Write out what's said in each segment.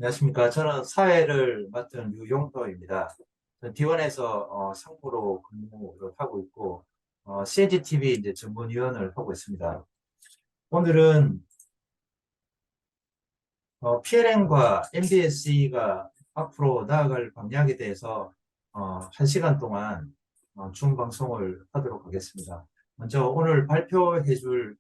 안녕하십니까. 저는 사회를 맡은 유용도입니다. 저는 D1에서 상무로 근무를 하고 있고, CNGTV 이제 전문위원을 하고 있습니다. 오늘은 PLM과 MBSE가 앞으로 나아갈 방향에 대해서 1시간 동안 중방송을 하도록 하겠습니다. 먼저 오늘 발표해 줄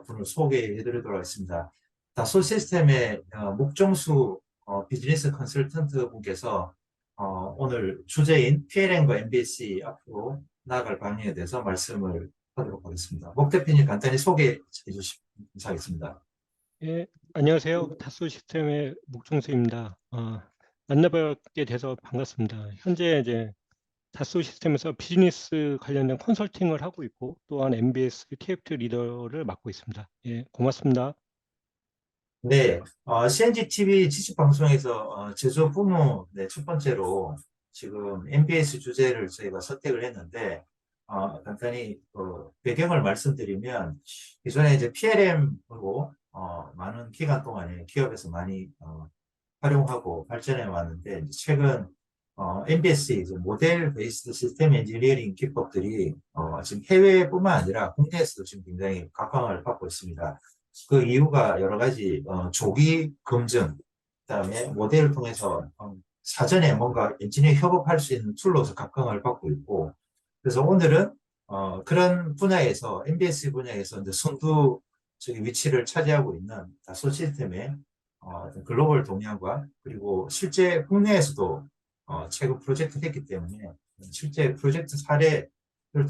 분을 소개해 드리도록 하겠습니다. 다소 시스템의 목정수 비즈니스 컨설턴트 분께서 오늘 주제인 PLM과 MBSE 앞으로 나아갈 방향에 대해서 말씀을 하도록 하겠습니다. 목 대표님 간단히 소개해 주시면 감사하겠습니다. 예, 안녕하세요. 다소 시스템의 목종수입니다. 만나뵙게 돼서 반갑습니다. 현재 이제 다소 시스템에서 비즈니스 관련된 컨설팅을 하고 있고 또한 MBS TF 리더를 맡고 있습니다. 예, 고맙습니다. 네, CNGTV 지식방송에서 제조 부문 첫 번째로 지금 MBS 주제를 저희가 선택을 했는데, 간단히 배경을 말씀드리면, 기존에 이제 PLM으로 많은 기간 동안에 기업에서 많이 활용하고 발전해 왔는데, 이제 최근 MBS 이제 모델 베이스드 시스템 엔지니어링 기법들이 지금 해외뿐만 아니라 국내에서도 지금 굉장히 각광을 받고 있습니다. 그 이유가 여러 가지 조기 검증, 그다음에 모델을 통해서 사전에 뭔가 엔지니어 협업할 수 있는 툴로서 각광을 받고 있고, 그래서 오늘은 그런 분야에서 MBS 분야에서 이제 선두 저기 위치를 차지하고 있는 다소 시스템의 글로벌 동향과 그리고 실제 국내에서도 최근 프로젝트 했기 때문에 실제 프로젝트 사례를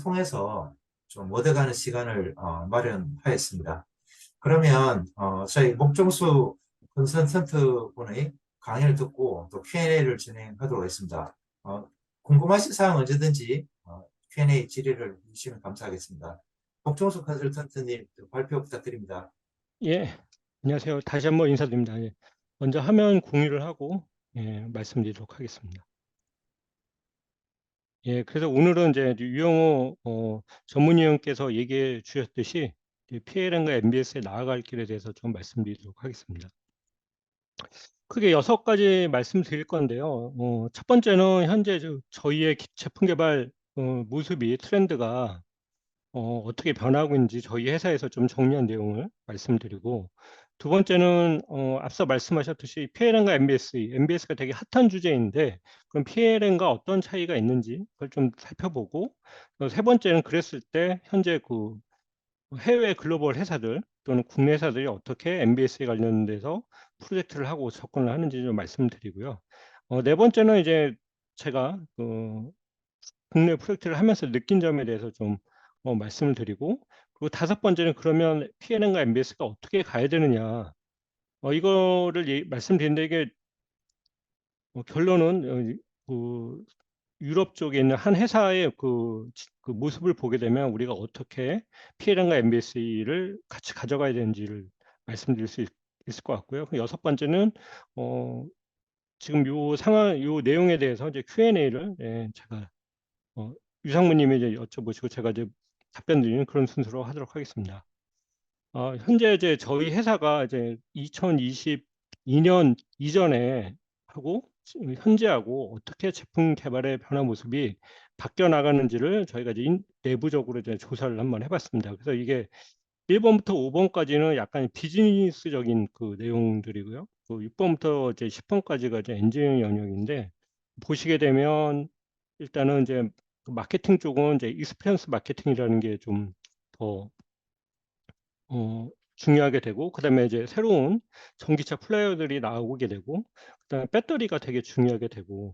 통해서 좀 얻어가는 시간을 마련하였습니다. 그러면 저희 목종수 컨설턴트 분의 강의를 듣고 또 Q&A를 진행하도록 하겠습니다. 궁금하신 사항 언제든지 Q&A 질의를 주시면 감사하겠습니다. 목종수 컨설턴트님 발표 부탁드립니다. 예, 안녕하세요. 다시 한번 인사드립니다. 예, 먼저 화면 공유를 하고 말씀드리도록 하겠습니다. 예, 그래서 오늘은 이제 유영호 전문위원께서 얘기해 주셨듯이 PLM과 MBS에 나아갈 길에 대해서 좀 말씀드리도록 하겠습니다. 크게 6가지 말씀드릴 건데요. 첫 번째는 현재 저희의 제품 개발 모습이 트렌드가 어떻게 변하고 있는지 저희 회사에서 좀 정리한 내용을 말씀드리고, 두 번째는 앞서 말씀하셨듯이 PLM과 MBS가 되게 핫한 주제인데 그럼 PLM과 어떤 차이가 있는지 그걸 좀 살펴보고, 세 번째는 그랬을 때 현재 그 해외 글로벌 회사들 또는 국내 회사들이 어떻게 MBS에 관련돼서 프로젝트를 하고 접근을 하는지 좀 말씀드리고요. 네 번째는 이제 제가 국내 프로젝트를 하면서 느낀 점에 대해서 좀 말씀을 드리고, 그리고 다섯 번째는 그러면 PLM과 MBS가 어떻게 가야 되느냐, 이거를 말씀드리는데 이게 결론은 그 유럽 쪽에 있는 한 회사의 그 모습을 보게 되면 우리가 어떻게 PLM과 MBS를 같이 가져가야 되는지를 말씀드릴 수 있을 것 같고요. 여섯 번째는 지금 요 상황, 요 내용에 대해서 이제 Q&A를 제가 유상무님이 이제 여쭤보시고 제가 이제 답변 드리는 그런 순서로 하도록 하겠습니다. 현재 이제 저희 회사가 이제 2022년 이전에 하고 현재하고 어떻게 제품 개발의 변화 모습이 바뀌어 나가는지를 저희가 이제 내부적으로 이제 조사를 한번 해봤습니다. 그래서 이게 1번부터 5번까지는 약간 비즈니스적인 그 내용들이고요. 그 6번부터 이제 10번까지가 이제 엔지니어링 영역인데, 보시게 되면 일단은 이제 그 마케팅 쪽은 이제 익스피리언스 마케팅이라는 게 좀 더 중요하게 되고, 그다음에 이제 새로운 전기차 플레이어들이 나오게 되고, 그다음에 배터리가 되게 중요하게 되고,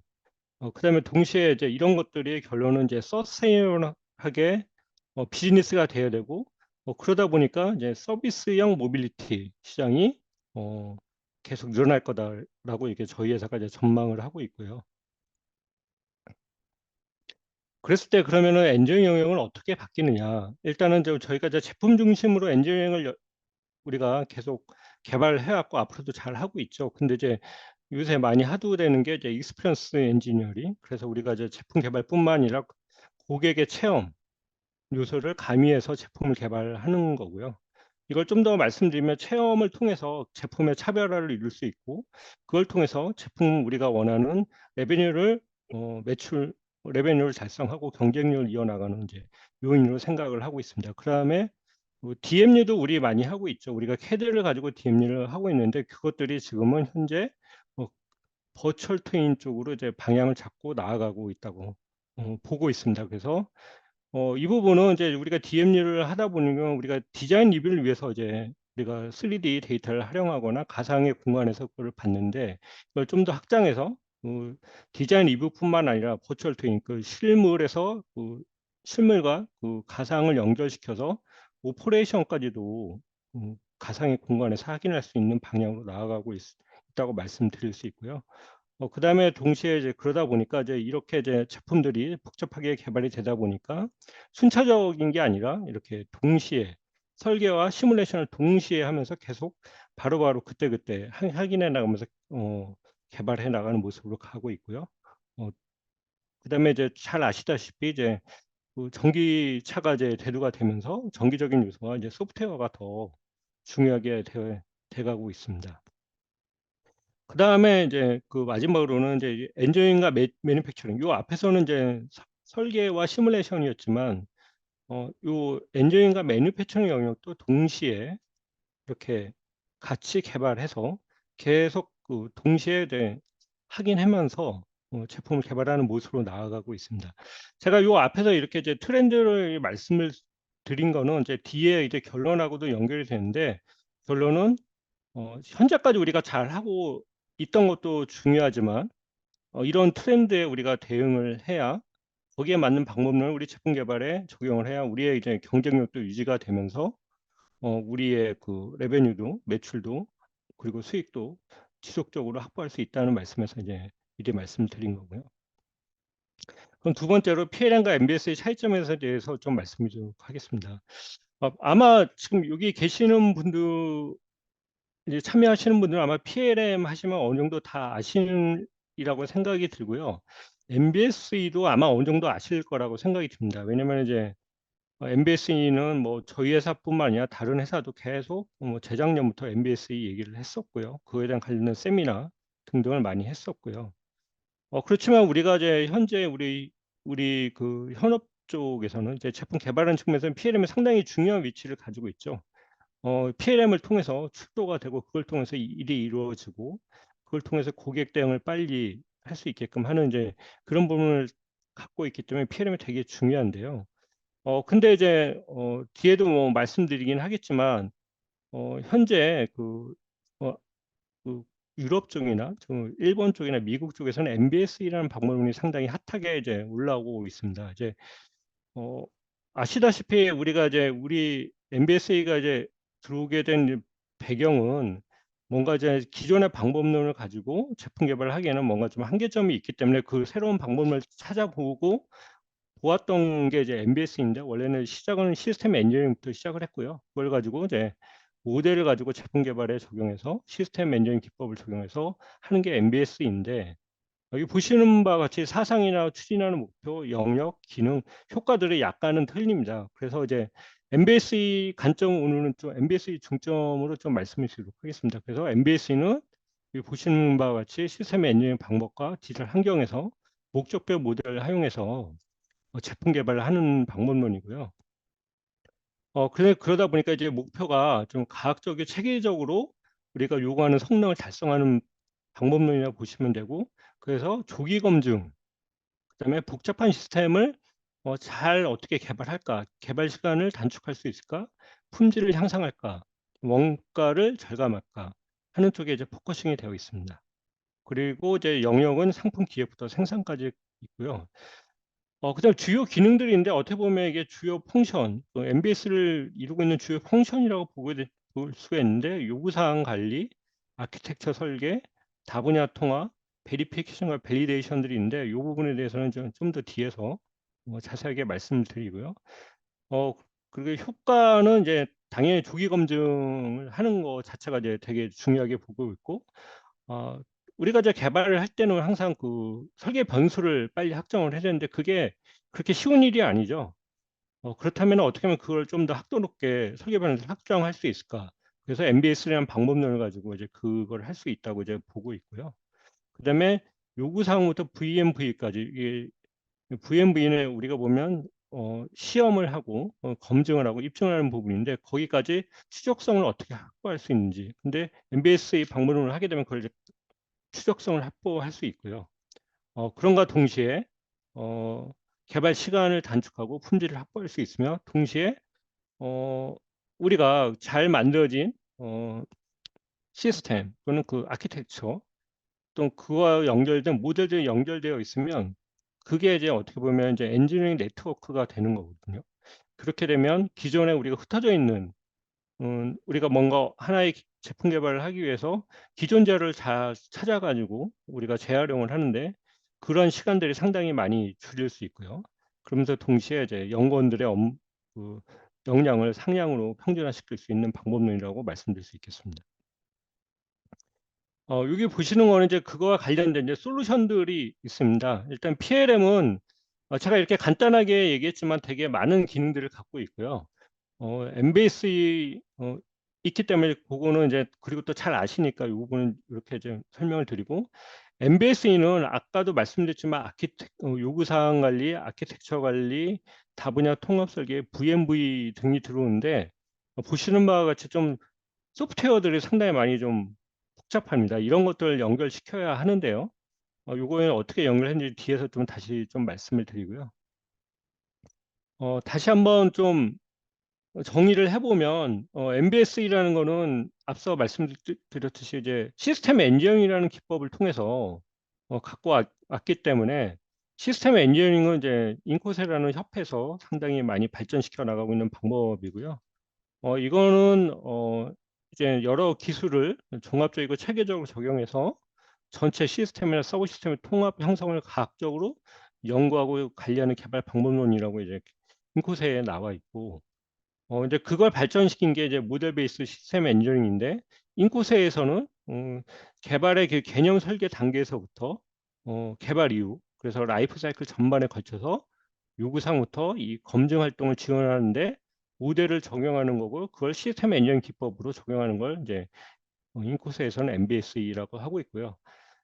그다음에 동시에 이제 이런 것들이 결론은 이제 서스테이너블하게 비즈니스가 돼야 되고, 그러다 보니까 이제 서비스형 모빌리티 시장이 계속 늘어날 거다라고 이게 저희 회사가 이제 전망을 하고 있고요. 그랬을 때 그러면은 엔지니어링 영역은 어떻게 바뀌느냐? 일단은 저희가 이제 제품 중심으로 엔지니어링을 우리가 계속 개발해왔고 앞으로도 잘 하고 있죠. 근데 이제 요새 많이 하도되는 게 이제 익스피리언스 엔지니어링. 그래서 우리가 이제 제품 개발뿐만 아니라 고객의 체험 요소를 가미해서 제품을 개발하는 거고요. 이걸 좀 더 말씀드리면 체험을 통해서 제품의 차별화를 이룰 수 있고 그걸 통해서 제품 우리가 원하는 레베뉴를 매출 레베뉴를 달성하고 경쟁력을 이어나가는 이제 요인으로 생각을 하고 있습니다. 그다음에 DMU도 우리 많이 하고 있죠. 우리가 캐드를 가지고 DMU를 하고 있는데 그것들이 지금은 현재 버추얼 트윈 쪽으로 이제 방향을 잡고 나아가고 있다고 보고 있습니다. 그래서 이 부분은 이제 우리가 DMU를 하다 보면 우리가 디자인 리뷰를 위해서 이제 우리가 3D 데이터를 활용하거나 가상의 공간에서 그걸 봤는데 이걸 좀 더 확장해서 디자인 리뷰뿐만 아니라 버추얼 트윈 그 실물에서 실물과 그 가상을 연결시켜서 오퍼레이션까지도 가상의 공간에서 확인할 수 있는 방향으로 나아가고 있다고 말씀드릴 수 있고요. 그다음에 동시에 이제 그러다 보니까 이제 이렇게 이제 제품들이 복잡하게 개발이 되다 보니까 순차적인 게 아니라 이렇게 동시에 설계와 시뮬레이션을 동시에 하면서 계속 바로바로 그때그때 확인해 나가면서 개발해 나가는 모습으로 가고 있고요. 그다음에 이제 잘 아시다시피 이제 전기차가 이제 대두가 되면서 정기적인 요소와 이제 소프트웨어가 더 중요하게 돼가고 있습니다. 그 다음에 이제 그 마지막으로는 이제 엔지니어링과 매니팩처링. 요 앞에서는 이제 설계와 시뮬레이션이었지만, 요 엔지니어링과 매니팩처링 영역도 동시에 이렇게 같이 개발해서 계속 그 동시에 이제 확인하면서 제품을 개발하는 모습으로 나아가고 있습니다. 제가 요 앞에서 이렇게 이제 트렌드를 말씀을 드린 거는 이제 뒤에 이제 결론하고도 연결이 되는데, 결론은 현재까지 우리가 잘 하고 있던 것도 중요하지만 이런 트렌드에 우리가 대응을 해야 거기에 맞는 방법론을 우리 제품 개발에 적용을 해야 우리의 이제 경쟁력도 유지가 되면서 우리의 그 레베뉴도 매출도 그리고 수익도 지속적으로 확보할 수 있다는 말씀에서 이제 미리 말씀드린 거고요. 그럼 두 번째로 PLM과 MBS의 차이점에 대해서 좀 말씀드리도록 하겠습니다. 아마 지금 여기 계시는 분들 이제 참여하시는 분들은 아마 PLM 하시면 어느 정도 다 아시리라고 생각이 들고요. MBSE도 아마 어느 정도 아실 거라고 생각이 듭니다. 왜냐면 이제 MBSE는 뭐 저희 회사뿐만 아니라 다른 회사도 계속 뭐 재작년부터 MBSE 얘기를 했었고요. 그거에 대한 관련된 세미나 등등을 많이 했었고요. 그렇지만 우리가 이제 현재 우리 그 현업 쪽에서는 이제 제품 개발하는 측면에서는 PLM이 상당히 중요한 위치를 가지고 있죠. PLM을 통해서 출도가 되고 그걸 통해서 일이 이루어지고 그걸 통해서 고객 대응을 빨리 할 수 있게끔 하는 이제 그런 부분을 갖고 있기 때문에 PLM이 되게 중요한데요. 근데 이제 뒤에도 뭐 말씀드리긴 하겠지만 현재 어, 그 유럽 쪽이나 일본 쪽이나 미국 쪽에서는 MBS이라는 방법론이 상당히 핫하게 이제 올라오고 있습니다. 이제 어, 아시다시피 우리가 이제 우리 MBSA가 이제 들어오게 된 배경은 뭔가 이제 기존의 방법론을 가지고 제품 개발을 하기에는 뭔가 좀 한계점이 있기 때문에 그 새로운 방법론을 찾아보고 보았던 게 이제 MBS인데 원래는 시작은 시스템 엔지니어링부터 시작을 했고요. 그걸 가지고 이제 모델을 가지고 제품 개발에 적용해서 시스템 엔지니어링 기법을 적용해서 하는 게 MBS인데 여기 보시는 바와 같이 사상이나 추진하는 목표, 영역, 기능, 효과들이 약간은 틀립니다. 그래서 이제 MBSE 관점 오늘은 좀 MBSE 중점으로 좀 말씀을 드리도록 하겠습니다. 그래서 MBSE는 여기 보시는 바와 같이 시스템 엔지니어링 방법과 디지털 환경에서 목적별 모델을 활용해서 제품 개발을 하는 방법론이고요. 그러다 보니까 이제 목표가 좀 과학적이고 체계적으로 우리가 요구하는 성능을 달성하는 방법론이라고 보시면 되고, 그래서 조기 검증, 그다음에 복잡한 시스템을 잘 어떻게 개발할까, 개발 시간을 단축할 수 있을까, 품질을 향상할까, 원가를 절감할까 하는 쪽에 이제 포커싱이 되어 있습니다. 그리고 이제 영역은 상품 기획부터 생산까지 있고요. 그다음 주요 기능들이 있는데 어떻게 보면 이게 주요 펑션, MBS를 이루고 있는 주요 펑션이라고 볼 수가 있는데 요구사항 관리, 아키텍처 설계, 다분야 통합, 베리피케이션과 밸리데이션들이 있는데 이 부분에 대해서는 좀 더 뒤에서 자세하게 말씀드리고요. 그리고 효과는 이제 당연히 조기 검증을 하는 것 자체가 이제 되게 중요하게 보고 있고, 어, 우리가 이제 개발을 할 때는 항상 그 설계 변수를 빨리 확정을 해야 되는데 그게 그렇게 쉬운 일이 아니죠. 그렇다면 어떻게 하면 그걸 좀 더 학도 높게 설계 방식을 확장할 수 있을까? 그래서 MBS라는 방법론을 가지고 이제 그걸 할 수 있다고 이제 보고 있고요. 그다음에 요구사항부터 VMV까지 이게 VMV는 우리가 보면 시험을 하고 검증을 하고 입증을 하는 부분인데 거기까지 추적성을 어떻게 확보할 수 있는지. 근데 MBS의 방문을 하게 되면 그걸 이제 추적성을 확보할 수 있고요. 그런가 동시에 어, 개발 시간을 단축하고 품질을 확보할 수 있으며 동시에 우리가 잘 만들어진 시스템 또는 그 아키텍처 또 그와 연결된 모델들이 연결되어 있으면 그게 이제 어떻게 보면 이제 엔지니어링 네트워크가 되는 거거든요. 그렇게 되면 기존에 우리가 흩어져 있는 우리가 뭔가 하나의 제품 개발을 하기 위해서 기존 자료를 잘 찾아가지고 우리가 재활용을 하는데 그런 시간들이 상당히 많이 줄일 수 있고요. 그러면서 동시에 이제 연구원들의 그 역량을 상향으로 평준화시킬 수 있는 방법론이라고 말씀드릴 수 있겠습니다. 여기 보시는 거는 이제 그거와 관련된 이제 솔루션들이 있습니다. 일단 PLM은 제가 이렇게 간단하게 얘기했지만 되게 많은 기능들을 갖고 있고요. MBSE 있기 때문에 그거는 이제 그리고 또 잘 아시니까 이 부분은 이렇게 좀 설명을 드리고 MBSE는 아까도 말씀드렸지만 요구사항 관리, 아키텍처 관리, 다분야 통합 설계, VMV 등이 들어오는데 보시는 바와 같이 좀 소프트웨어들이 상당히 많이 좀 복잡합니다. 이런 것들을 연결시켜야 하는데요. 요거는 어떻게 연결했는지 뒤에서 좀 다시 좀 말씀을 드리고요. 다시 한번 좀 정의를 해보면 MBSE라는 거는 앞서 말씀드렸듯이 이제 시스템 엔지니어링이라는 기법을 통해서 갖고 왔기 때문에 시스템 엔지니어링은 이제 인코세라는 협회에서 상당히 많이 발전시켜 나가고 있는 방법이고요. 이거는 이제 여러 기술을 종합적이고 체계적으로 적용해서 전체 시스템이나 서브 시스템의 통합 형성을 과학적으로 연구하고 관리하는 개발 방법론이라고 이제 인코세에 나와 있고 이제 그걸 발전시킨 게 이제 모델 베이스 시스템 엔지니어링인데 인코세에서는 개발의 그 개념 설계 단계에서부터 개발 이후 그래서 라이프 사이클 전반에 걸쳐서 요구사항부터 이 검증 활동을 지원하는데 모델을 적용하는 거고 그걸 시스템 엔지니어링 기법으로 적용하는 걸 이제 인코스에서는 MBSE라고 하고 있고요.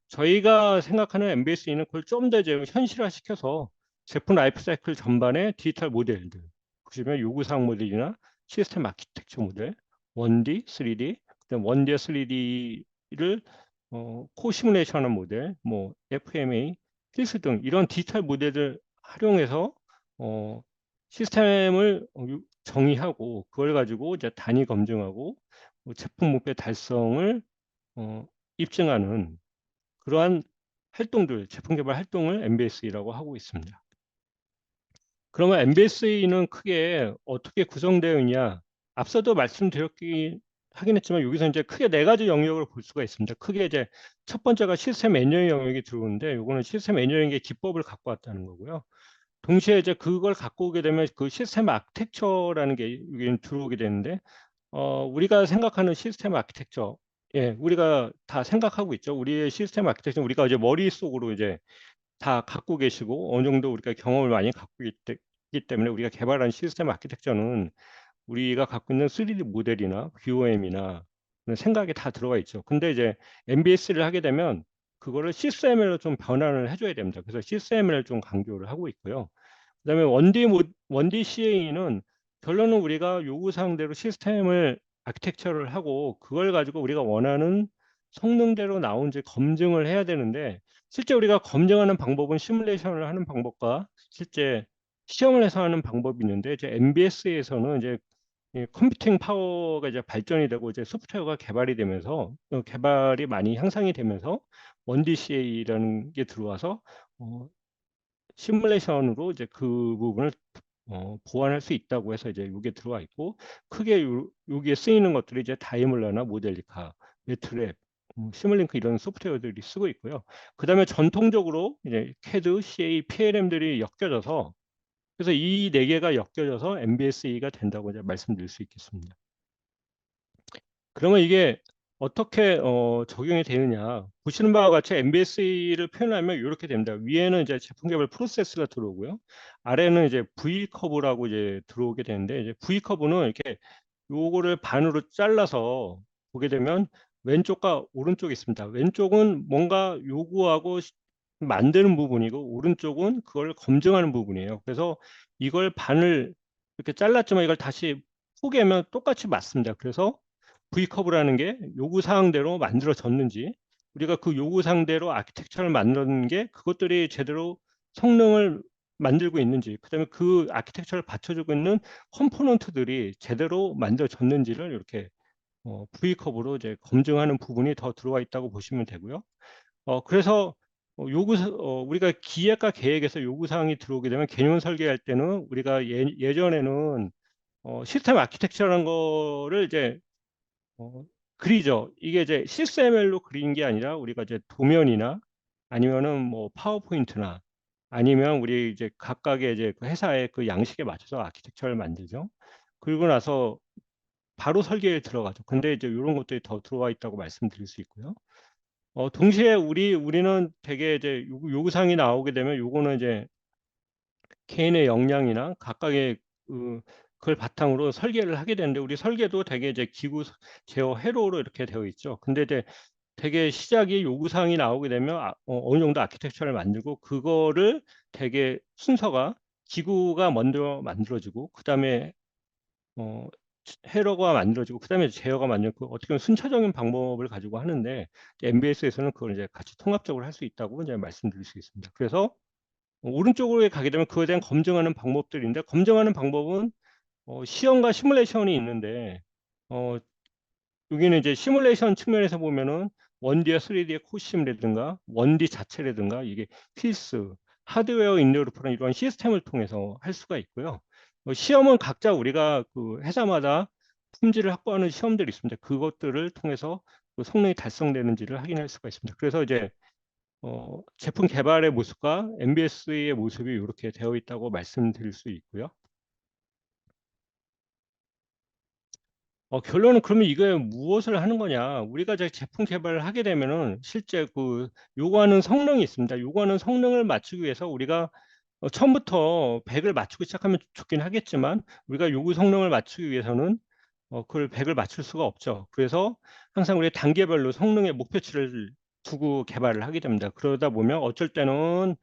저희가 생각하는 MBSE는 그걸 좀 더 이제 현실화시켜서 제품 라이프 사이클 전반의 디지털 모델들 보시면 요구사항 모델이나 시스템 아키텍처 모델 1D, 3D, 그다음 1D, 3D를 코 시뮬레이션하는 모델, 뭐 FMA, 필수 등 이런 디지털 모델을 활용해서 시스템을 정의하고 그걸 가지고 이제 단위 검증하고 제품 목표 달성을 입증하는 그러한 활동들, 제품 개발 활동을 MBSE라고 하고 있습니다. 그러면 MBSE는 크게 어떻게 구성되어 있냐? 앞서도 말씀드렸긴 하긴 했지만 여기서 이제 크게 네 가지 영역을 볼 수가 있습니다. 크게 이제 첫 번째가 시스템 엔지니어링 영역이 들어오는데 이거는 시스템 엔지니어링의 기법을 갖고 왔다는 거고요. 동시에 이제 그걸 갖고 오게 되면 그 시스템 아키텍처라는 게 여기 들어오게 되는데 우리가 생각하는 시스템 아키텍처 예, 우리가 다 생각하고 있죠. 우리의 시스템 아키텍처 우리가 이제 머릿속으로 이제 다 갖고 계시고 어느 정도 우리가 경험을 많이 갖고 있기 때문에 우리가 개발한 시스템 아키텍처는 우리가 갖고 있는 3D 모델이나 QOM이나 생각이 다 들어가 있죠. 근데 이제 MBS를 하게 되면 그거를 시스템으로 좀 변환을 해줘야 됩니다. 그래서 시스템을 좀 강조를 하고 있고요. 그다음에 1D CA는 결론은 우리가 요구사항대로 시스템을 아키텍처를 하고 그걸 가지고 우리가 원하는 성능대로 나온지 검증을 해야 되는데 실제 우리가 검증하는 방법은 시뮬레이션을 하는 방법과 실제 시험을 해서 하는 방법이 있는데 이제 MBS에서는 이제 이 컴퓨팅 파워가 이제 발전이 되고 이제 소프트웨어가 개발이 되면서 개발이 많이 향상이 되면서 1DCA라는 게 들어와서 시뮬레이션으로 이제 그 부분을 보완할 수 있다고 해서 이제 이게 들어와 있고 크게 여기에 쓰이는 것들이 이제 다이몰라나 모델리카, 매트랩, 시뮬링크 이런 소프트웨어들이 쓰고 있고요. 그 다음에 전통적으로 이제 CAD, CA, PLM들이 엮여져서 그래서 이 네 개가 엮여져서 MBSE가 된다고 이제 말씀드릴 수 있겠습니다. 그러면 이게 어떻게 적용이 되느냐. 보시는 바와 같이 MBSE를 표현하면 이렇게 됩니다. 위에는 이제 제품 개발 프로세스가 들어오고요. 아래는 이제 V 커브라고 이제 들어오게 되는데, 이제 V 커브는 이렇게 요거를 반으로 잘라서 보게 되면 왼쪽과 오른쪽이 있습니다. 왼쪽은 뭔가 요구하고 만드는 부분이고, 오른쪽은 그걸 검증하는 부분이에요. 그래서 이걸 반을 이렇게 잘랐지만 이걸 다시 포개면 똑같이 맞습니다. 그래서 V커브라는 게 요구 사항대로 만들어졌는지, 우리가 그 요구 사항대로 아키텍처를 만드는 게 그것들이 제대로 성능을 만들고 있는지, 그다음에 그 아키텍처를 받쳐주고 있는 컴포넌트들이 제대로 만들어졌는지를 이렇게 V커브로 이제 검증하는 부분이 더 들어와 있다고 보시면 되고요. 그래서 우리가 기획과 계획에서 요구 사항이 들어오게 되면 개념 설계할 때는 우리가 예전에는 시스템 아키텍처라는 거를 이제 그리죠. 이게 이제 CSML로 그리는 게 아니라 우리가 이제 도면이나 아니면은 뭐 파워포인트나 아니면 우리 이제 각각의 이제 그 회사의 그 양식에 맞춰서 아키텍처를 만들죠. 그리고 나서 바로 설계에 들어가죠. 근데 이제 이런 것들이 더 들어와 있다고 말씀드릴 수 있고요. 동시에 우리는 되게 이제 요구사항이 나오게 되면 요거는 이제 개인의 역량이나 각각의 그, 그걸 바탕으로 설계를 하게 되는데, 우리 설계도 되게 이제 기구 제어 회로로 이렇게 되어 있죠. 근데 이제 되게 시작이 요구사항이 나오게 되면 어느 정도 아키텍처를 만들고, 그거를 되게 순서가 기구가 먼저 만들어지고, 그 다음에 어, 회로가 만들어지고, 그 다음에 제어가 만들고, 어떻게 보면 순차적인 방법을 가지고 하는데, MBS에서는 그걸 이제 같이 통합적으로 할 수 있다고 이제 말씀드릴 수 있습니다. 그래서 오른쪽으로 가게 되면 그에 대한 검증하는 방법들인데, 검증하는 방법은 시험과 시뮬레이션이 있는데, 어, 여기는 이제 시뮬레이션 측면에서 보면은 1D와 3D의 코심이라든가 1D 자체라든가 이게 필수, 하드웨어 인더루프라는 이런 시스템을 통해서 할 수가 있고요. 시험은 각자 우리가 그 회사마다 품질을 확보하는 시험들이 있습니다. 그것들을 통해서 그 성능이 달성되는지를 확인할 수가 있습니다. 그래서 이제 제품 개발의 모습과 MBS의 모습이 이렇게 되어 있다고 말씀드릴 수 있고요. 결론은 그러면 이게 무엇을 하는 거냐? 우리가 이제 제품 개발을 하게 되면은 실제 그 요구하는 성능이 있습니다. 요구하는 성능을 맞추기 위해서 우리가 처음부터 100을 맞추고 시작하면 좋긴 하겠지만, 우리가 요구 성능을 맞추기 위해서는 그걸 100을 맞출 수가 없죠. 그래서 항상 우리 단계별로 성능의 목표치를 두고 개발을 하게 됩니다. 그러다 보면 어쩔 때는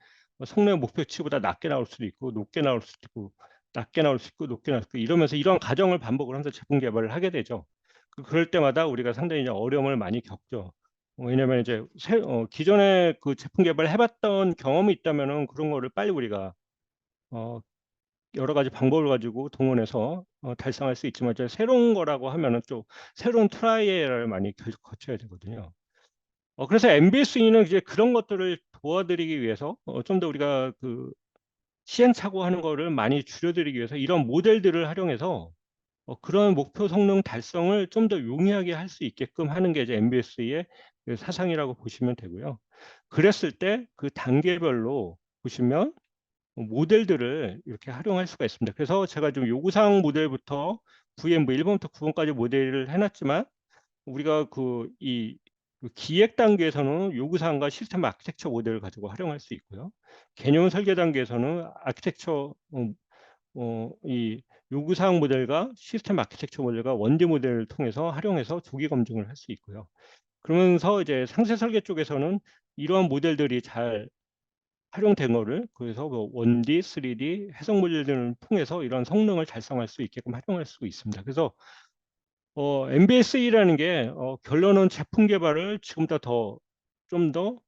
성능의 목표치보다 낮게 나올 수도 있고, 높게 나올 수도 있고, 낮게 나올 수 있고, 높게 나올 수 있고, 이러면서 이런 과정을 반복을 하면서 제품 개발을 하게 되죠. 그럴 때마다 우리가 상당히 이제 어려움을 많이 겪죠. 왜냐하면 이제 기존에 그 제품 개발을 해봤던 경험이 있다면은 그런 거를 빨리 우리가 어, 여러 가지 방법을 가지고 동원해서 달성할 수 있지만, 이제 새로운 거라고 하면은 또 새로운 트라이얼을 많이 거쳐야 되거든요. 그래서 MBSE는 이제 그런 것들을 도와드리기 위해서 좀 더 우리가 그 시행착오하는 거를 많이 줄여드리기 위해서 이런 모델들을 활용해서 그런 목표 성능 달성을 좀 더 용이하게 할 수 있게끔 하는 게 이제 MBS의 사상이라고 보시면 되고요. 그랬을 때 그 단계별로 보시면 모델들을 이렇게 활용할 수가 있습니다. 그래서 제가 좀 요구사항 모델부터 VM 1번부터 9번까지 모델을 해놨지만, 우리가 그 기획 단계에서는 요구사항과 시스템 아키텍처 모델을 가지고 활용할 수 있고요. 개념 설계 단계에서는 아키텍처 이 요구사항 모델과 시스템 아키텍처 모델과 원디 모델을 통해서 활용해서 조기 검증을 할 수 있고요. 그러면서 이제 상세 설계 쪽에서는 이러한 모델들이 잘 활용된 거를, 그래서 뭐 1D, 3D 해석 모델들을 통해서 이런 성능을 달성할 수 있게끔 활용할 수 있습니다. 그래서 MBSE라는 게 결론은 제품 개발을 지금보다 더 좀 더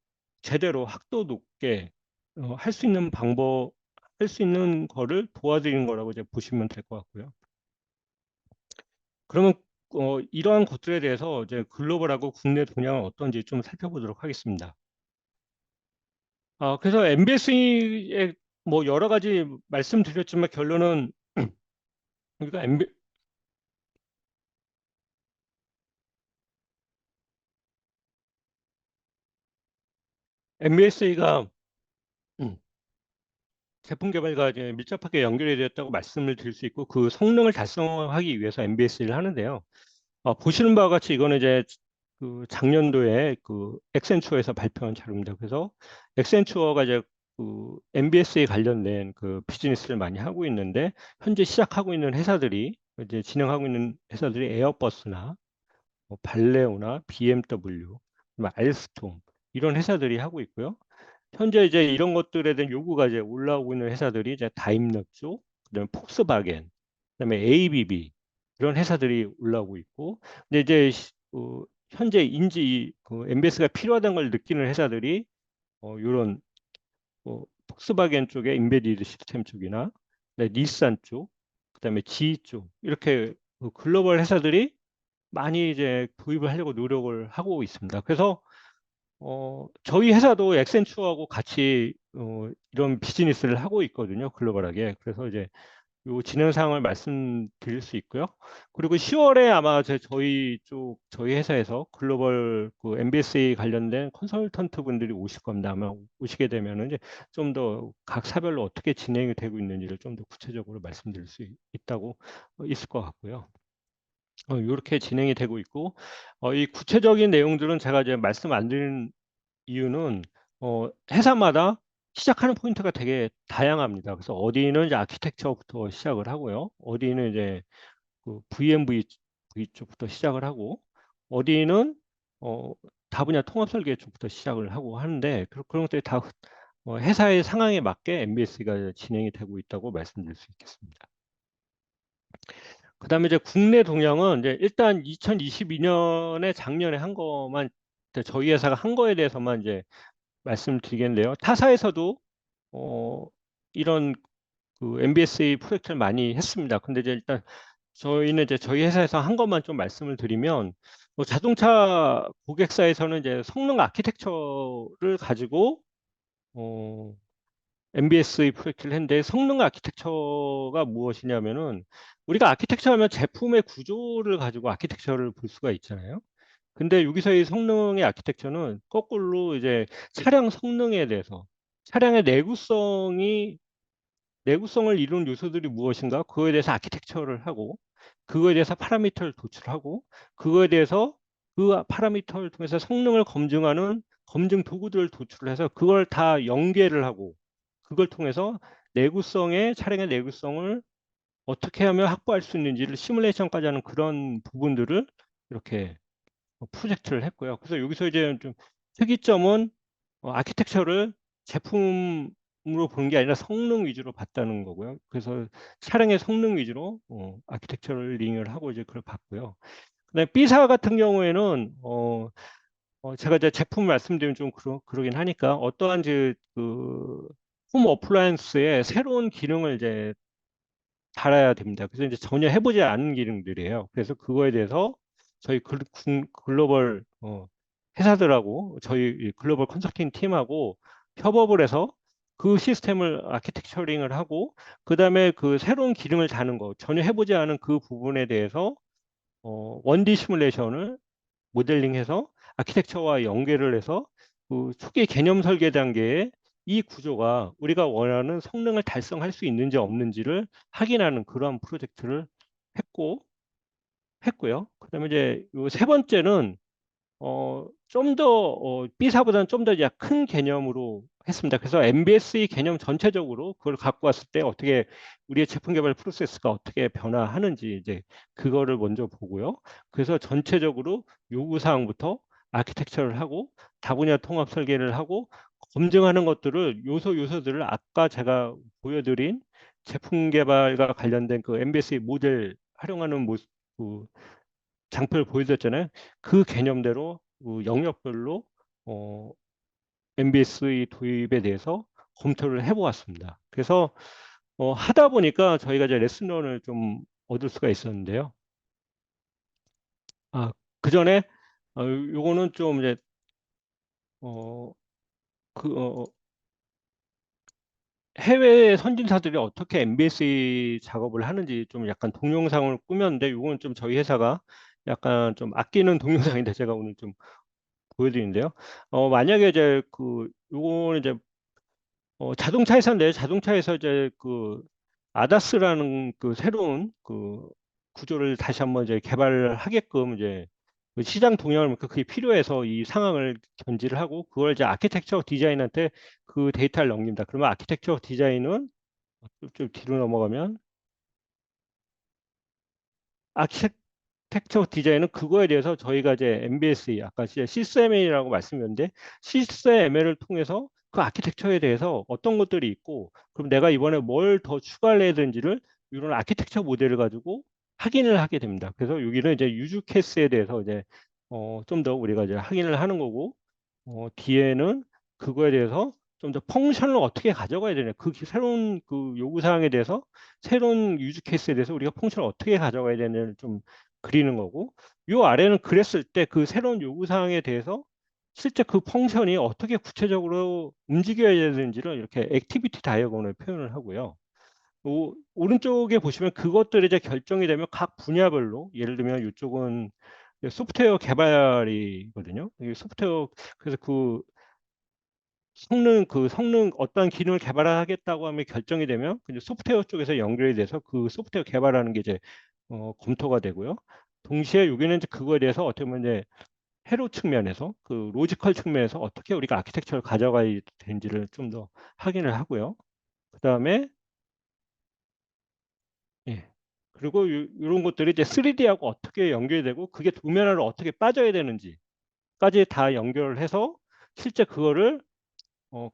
제대로 확도 높게 할 수 있는 방법, 할 수 있는 거를 도와드리는 거라고 이제 보시면 될 것 같고요. 그러면 이러한 것들에 대해서 이제 글로벌하고 국내 동향은 어떤지 좀 살펴보도록 하겠습니다. 그래서 MBSE의 뭐 여러 가지 말씀드렸지만, 결론은 우리가 MBSE가 제품 개발과 이제 밀접하게 연결이 되었다고 말씀을 드릴 수 있고, 그 성능을 달성하기 위해서 MBSE를 하는데요. 보시는 바와 같이 이거는 이제 그 작년도에 그 엑센추어에서 발표한 자료입니다. 그래서 엑센추어가 이제 그 MBS에 관련된 그 비즈니스를 많이 하고 있는데 현재 시작하고 있는 회사들이 이제 진행하고 있는 회사들이 에어버스나 뭐 발레오나 BMW, 알스톰 이런 회사들이 하고 있고요. 현재 이제 이런 것들에 대한 요구가 이제 올라오고 있는 회사들이 이제 다임러 쪽, 그다음에 폭스바겐, 그다음에 ABB 이런 회사들이 올라오고 있고, 근데 이제 현재 인지 그 MBS가 필요하다는 걸 느끼는 회사들이 이런 폭스바겐 쪽의 인베디드 시스템 쪽이나 닛산 쪽, 그다음에 GE 쪽 이렇게 그 글로벌 회사들이 많이 이제 도입을 하려고 노력을 하고 있습니다. 그래서 저희 회사도 엑센추어하고 같이 이런 비즈니스를 하고 있거든요. 글로벌하게. 그래서 이제 요 진행 사항을 말씀드릴 수 있고요. 그리고 10월에 아마 저희 회사에서 글로벌 그 MBSA 관련된 컨설턴트 분들이 오실 겁니다. 아마 오시게 되면은 이제 좀 더 각 사별로 어떻게 진행이 되고 있는지를 좀 더 구체적으로 말씀드릴 수 있다고 있을 것 같고요. 이렇게 진행이 되고 있고, 이 구체적인 내용들은 제가 이제 말씀 안 드린 이유는 회사마다 시작하는 포인트가 되게 다양합니다. 그래서 어디는 이제 아키텍처부터 시작을 하고요. 어디는 이제 그 VMV 쪽부터 시작을 하고, 어디는 어, 다분야 통합 설계 쪽부터 시작을 하고 하는데 그런 것들이 다 회사의 상황에 맞게 MBS가 진행이 되고 있다고 말씀드릴 수 있겠습니다. 그다음에 이제 국내 동향은 이제 일단 2022년에 작년에 한 거만 저희 회사가 한 거에 대해서만 이제 말씀드리겠는데요. 타사에서도 어, 이런 그 MBSA 프로젝트를 많이 했습니다. 근데 이제 일단 저희는 이제 저희 회사에서 한 것만 좀 말씀을 드리면 자동차 고객사에서는 이제 성능 아키텍처를 가지고 어, MBSA 프로젝트를 했는데 성능 아키텍처가 무엇이냐면은 우리가 아키텍처 하면 제품의 구조를 가지고 아키텍처를 볼 수가 있잖아요. 근데 여기서의 성능의 아키텍처는 거꾸로 이제 차량 성능에 대해서 차량의 내구성을 이루는 요소들이 무엇인가 그거에 대해서 아키텍처를 하고 그거에 대해서 파라미터를 도출하고 그거에 대해서 그 파라미터를 통해서 성능을 검증하는 검증 도구들을 도출해서 그걸 다 연계를 하고 그걸 통해서 차량의 내구성을 어떻게 하면 확보할 수 있는지를 시뮬레이션까지 하는 그런 부분들을 이렇게 프로젝트를 했고요. 그래서 여기서 이제 좀 특이점은 아키텍처를 제품으로 보는 게 아니라 성능 위주로 봤다는 거고요. 그래서 차량의 성능 위주로 아키텍처를 링을 하고 이제 그걸 봤고요. 그다음에 B사 같은 경우에는 제가 이제 제품 말씀드리면 좀 그러긴 하니까 어떠한 이제 그홈 어플라이언스에 새로운 기능을 이제 달아야 됩니다. 그래서 이제 전혀 해보지 않은 기능들이에요. 그래서 그거에 대해서 저희 글로벌 회사들하고 저희 글로벌 컨설팅 팀하고 협업을 해서 그 시스템을 아키텍처링을 하고 그다음에 그 새로운 기능을 다는 거 전혀 해보지 않은 그 부분에 대해서 1D 시뮬레이션을 모델링해서 아키텍처와 연계를 해서 그 초기 개념 설계 단계에 이 구조가 우리가 원하는 성능을 달성할 수 있는지 없는지를 확인하는 그러한 프로젝트를 했고 했고요. 그다음에 이제 요 세 번째는 좀 더 B사보다는 좀 더 큰 개념으로 했습니다. 그래서 MBSE 개념 전체적으로 그걸 갖고 왔을 때 어떻게 우리의 제품 개발 프로세스가 어떻게 변화하는지 이제 그거를 먼저 보고요. 그래서 전체적으로 요구 사항부터 아키텍처를 하고 다분야 통합 설계를 하고 검증하는 것들을 요소들을 아까 제가 보여드린 제품 개발과 관련된 그 MBSE 모델 활용하는 모습 그 장표를 보여드렸잖아요. 그 개념대로 영역별로 어, MBS의 도입에 대해서 검토를 해보았습니다. 그래서 하다 보니까 저희가 이제 레슨런을 좀 얻을 수가 있었는데요. 아, 그 전에 요거는 좀 이제 어, 그 해외 선진사들이 어떻게 MBSE 작업을 하는지 좀 약간 동영상을 꾸몄는데 요거는 좀 저희 회사가 약간 좀 아끼는 동영상인데 제가 오늘 좀 보여드리는데요. 만약에 이제 요거는 이제 자동차회사인데 자동차에서 이제 아다스라는 그 새로운 그 구조를 다시 한번 이제 개발하게끔 이제 그 시장 동향을 보니까 그게 필요해서 이 상황을 견지를 하고 그걸 이제 아키텍처 디자인한테 그 데이터를 넘깁니다. 그러면 아키텍처 디자인은 좀 뒤로 넘어가면 아키텍처 디자인은 그거에 대해서 저희가 이제 MBSE 아까 이제 시스엠이라고 말씀드렸는데 시스엠을 통해서 그 아키텍처에 대해서 어떤 것들이 있고 그럼 내가 이번에 뭘 더 추가를 해야 되는지를 이런 아키텍처 모델을 가지고 확인을 하게 됩니다. 그래서 여기는 이제 유즈 케이스에 대해서 이제 좀 더 우리가 이제 확인을 하는 거고 뒤에는 그거에 대해서 좀 더 펑션을 어떻게 가져가야 되냐 그 새로운 그 요구 사항에 대해서 새로운 유즈 케이스에 대해서 우리가 펑션을 어떻게 가져가야 되는지를 좀 그리는 거고 요 아래는 그랬을 때 그 새로운 요구 사항에 대해서 실제 그 펑션이 어떻게 구체적으로 움직여야 되는지를 이렇게 액티비티 다이어그램을 표현을 하고요. 오른쪽에 보시면 그것들이 이제 결정이 되면 각 분야별로 예를 들면 이쪽은 소프트웨어 개발이거든요. 이 소프트웨어 그래서 그 성능 어떤 기능을 개발하겠다고 하면 결정이 되면 그 소프트웨어 쪽에서 연결이 돼서 그 소프트웨어 개발하는 게 이제 검토가 되고요. 동시에 여기는 이제 그거에 대해서 어떻게 보면 이제 회로 측면에서 그 로지컬 측면에서 어떻게 우리가 아키텍처를 가져가야 되는지를 좀 더 확인을 하고요. 그다음에 예. 그리고 이런 것들이 이제 3D하고 어떻게 연결이 되고 그게 도면화로 어떻게 빠져야 되는지까지 다 연결을 해서 실제 그거를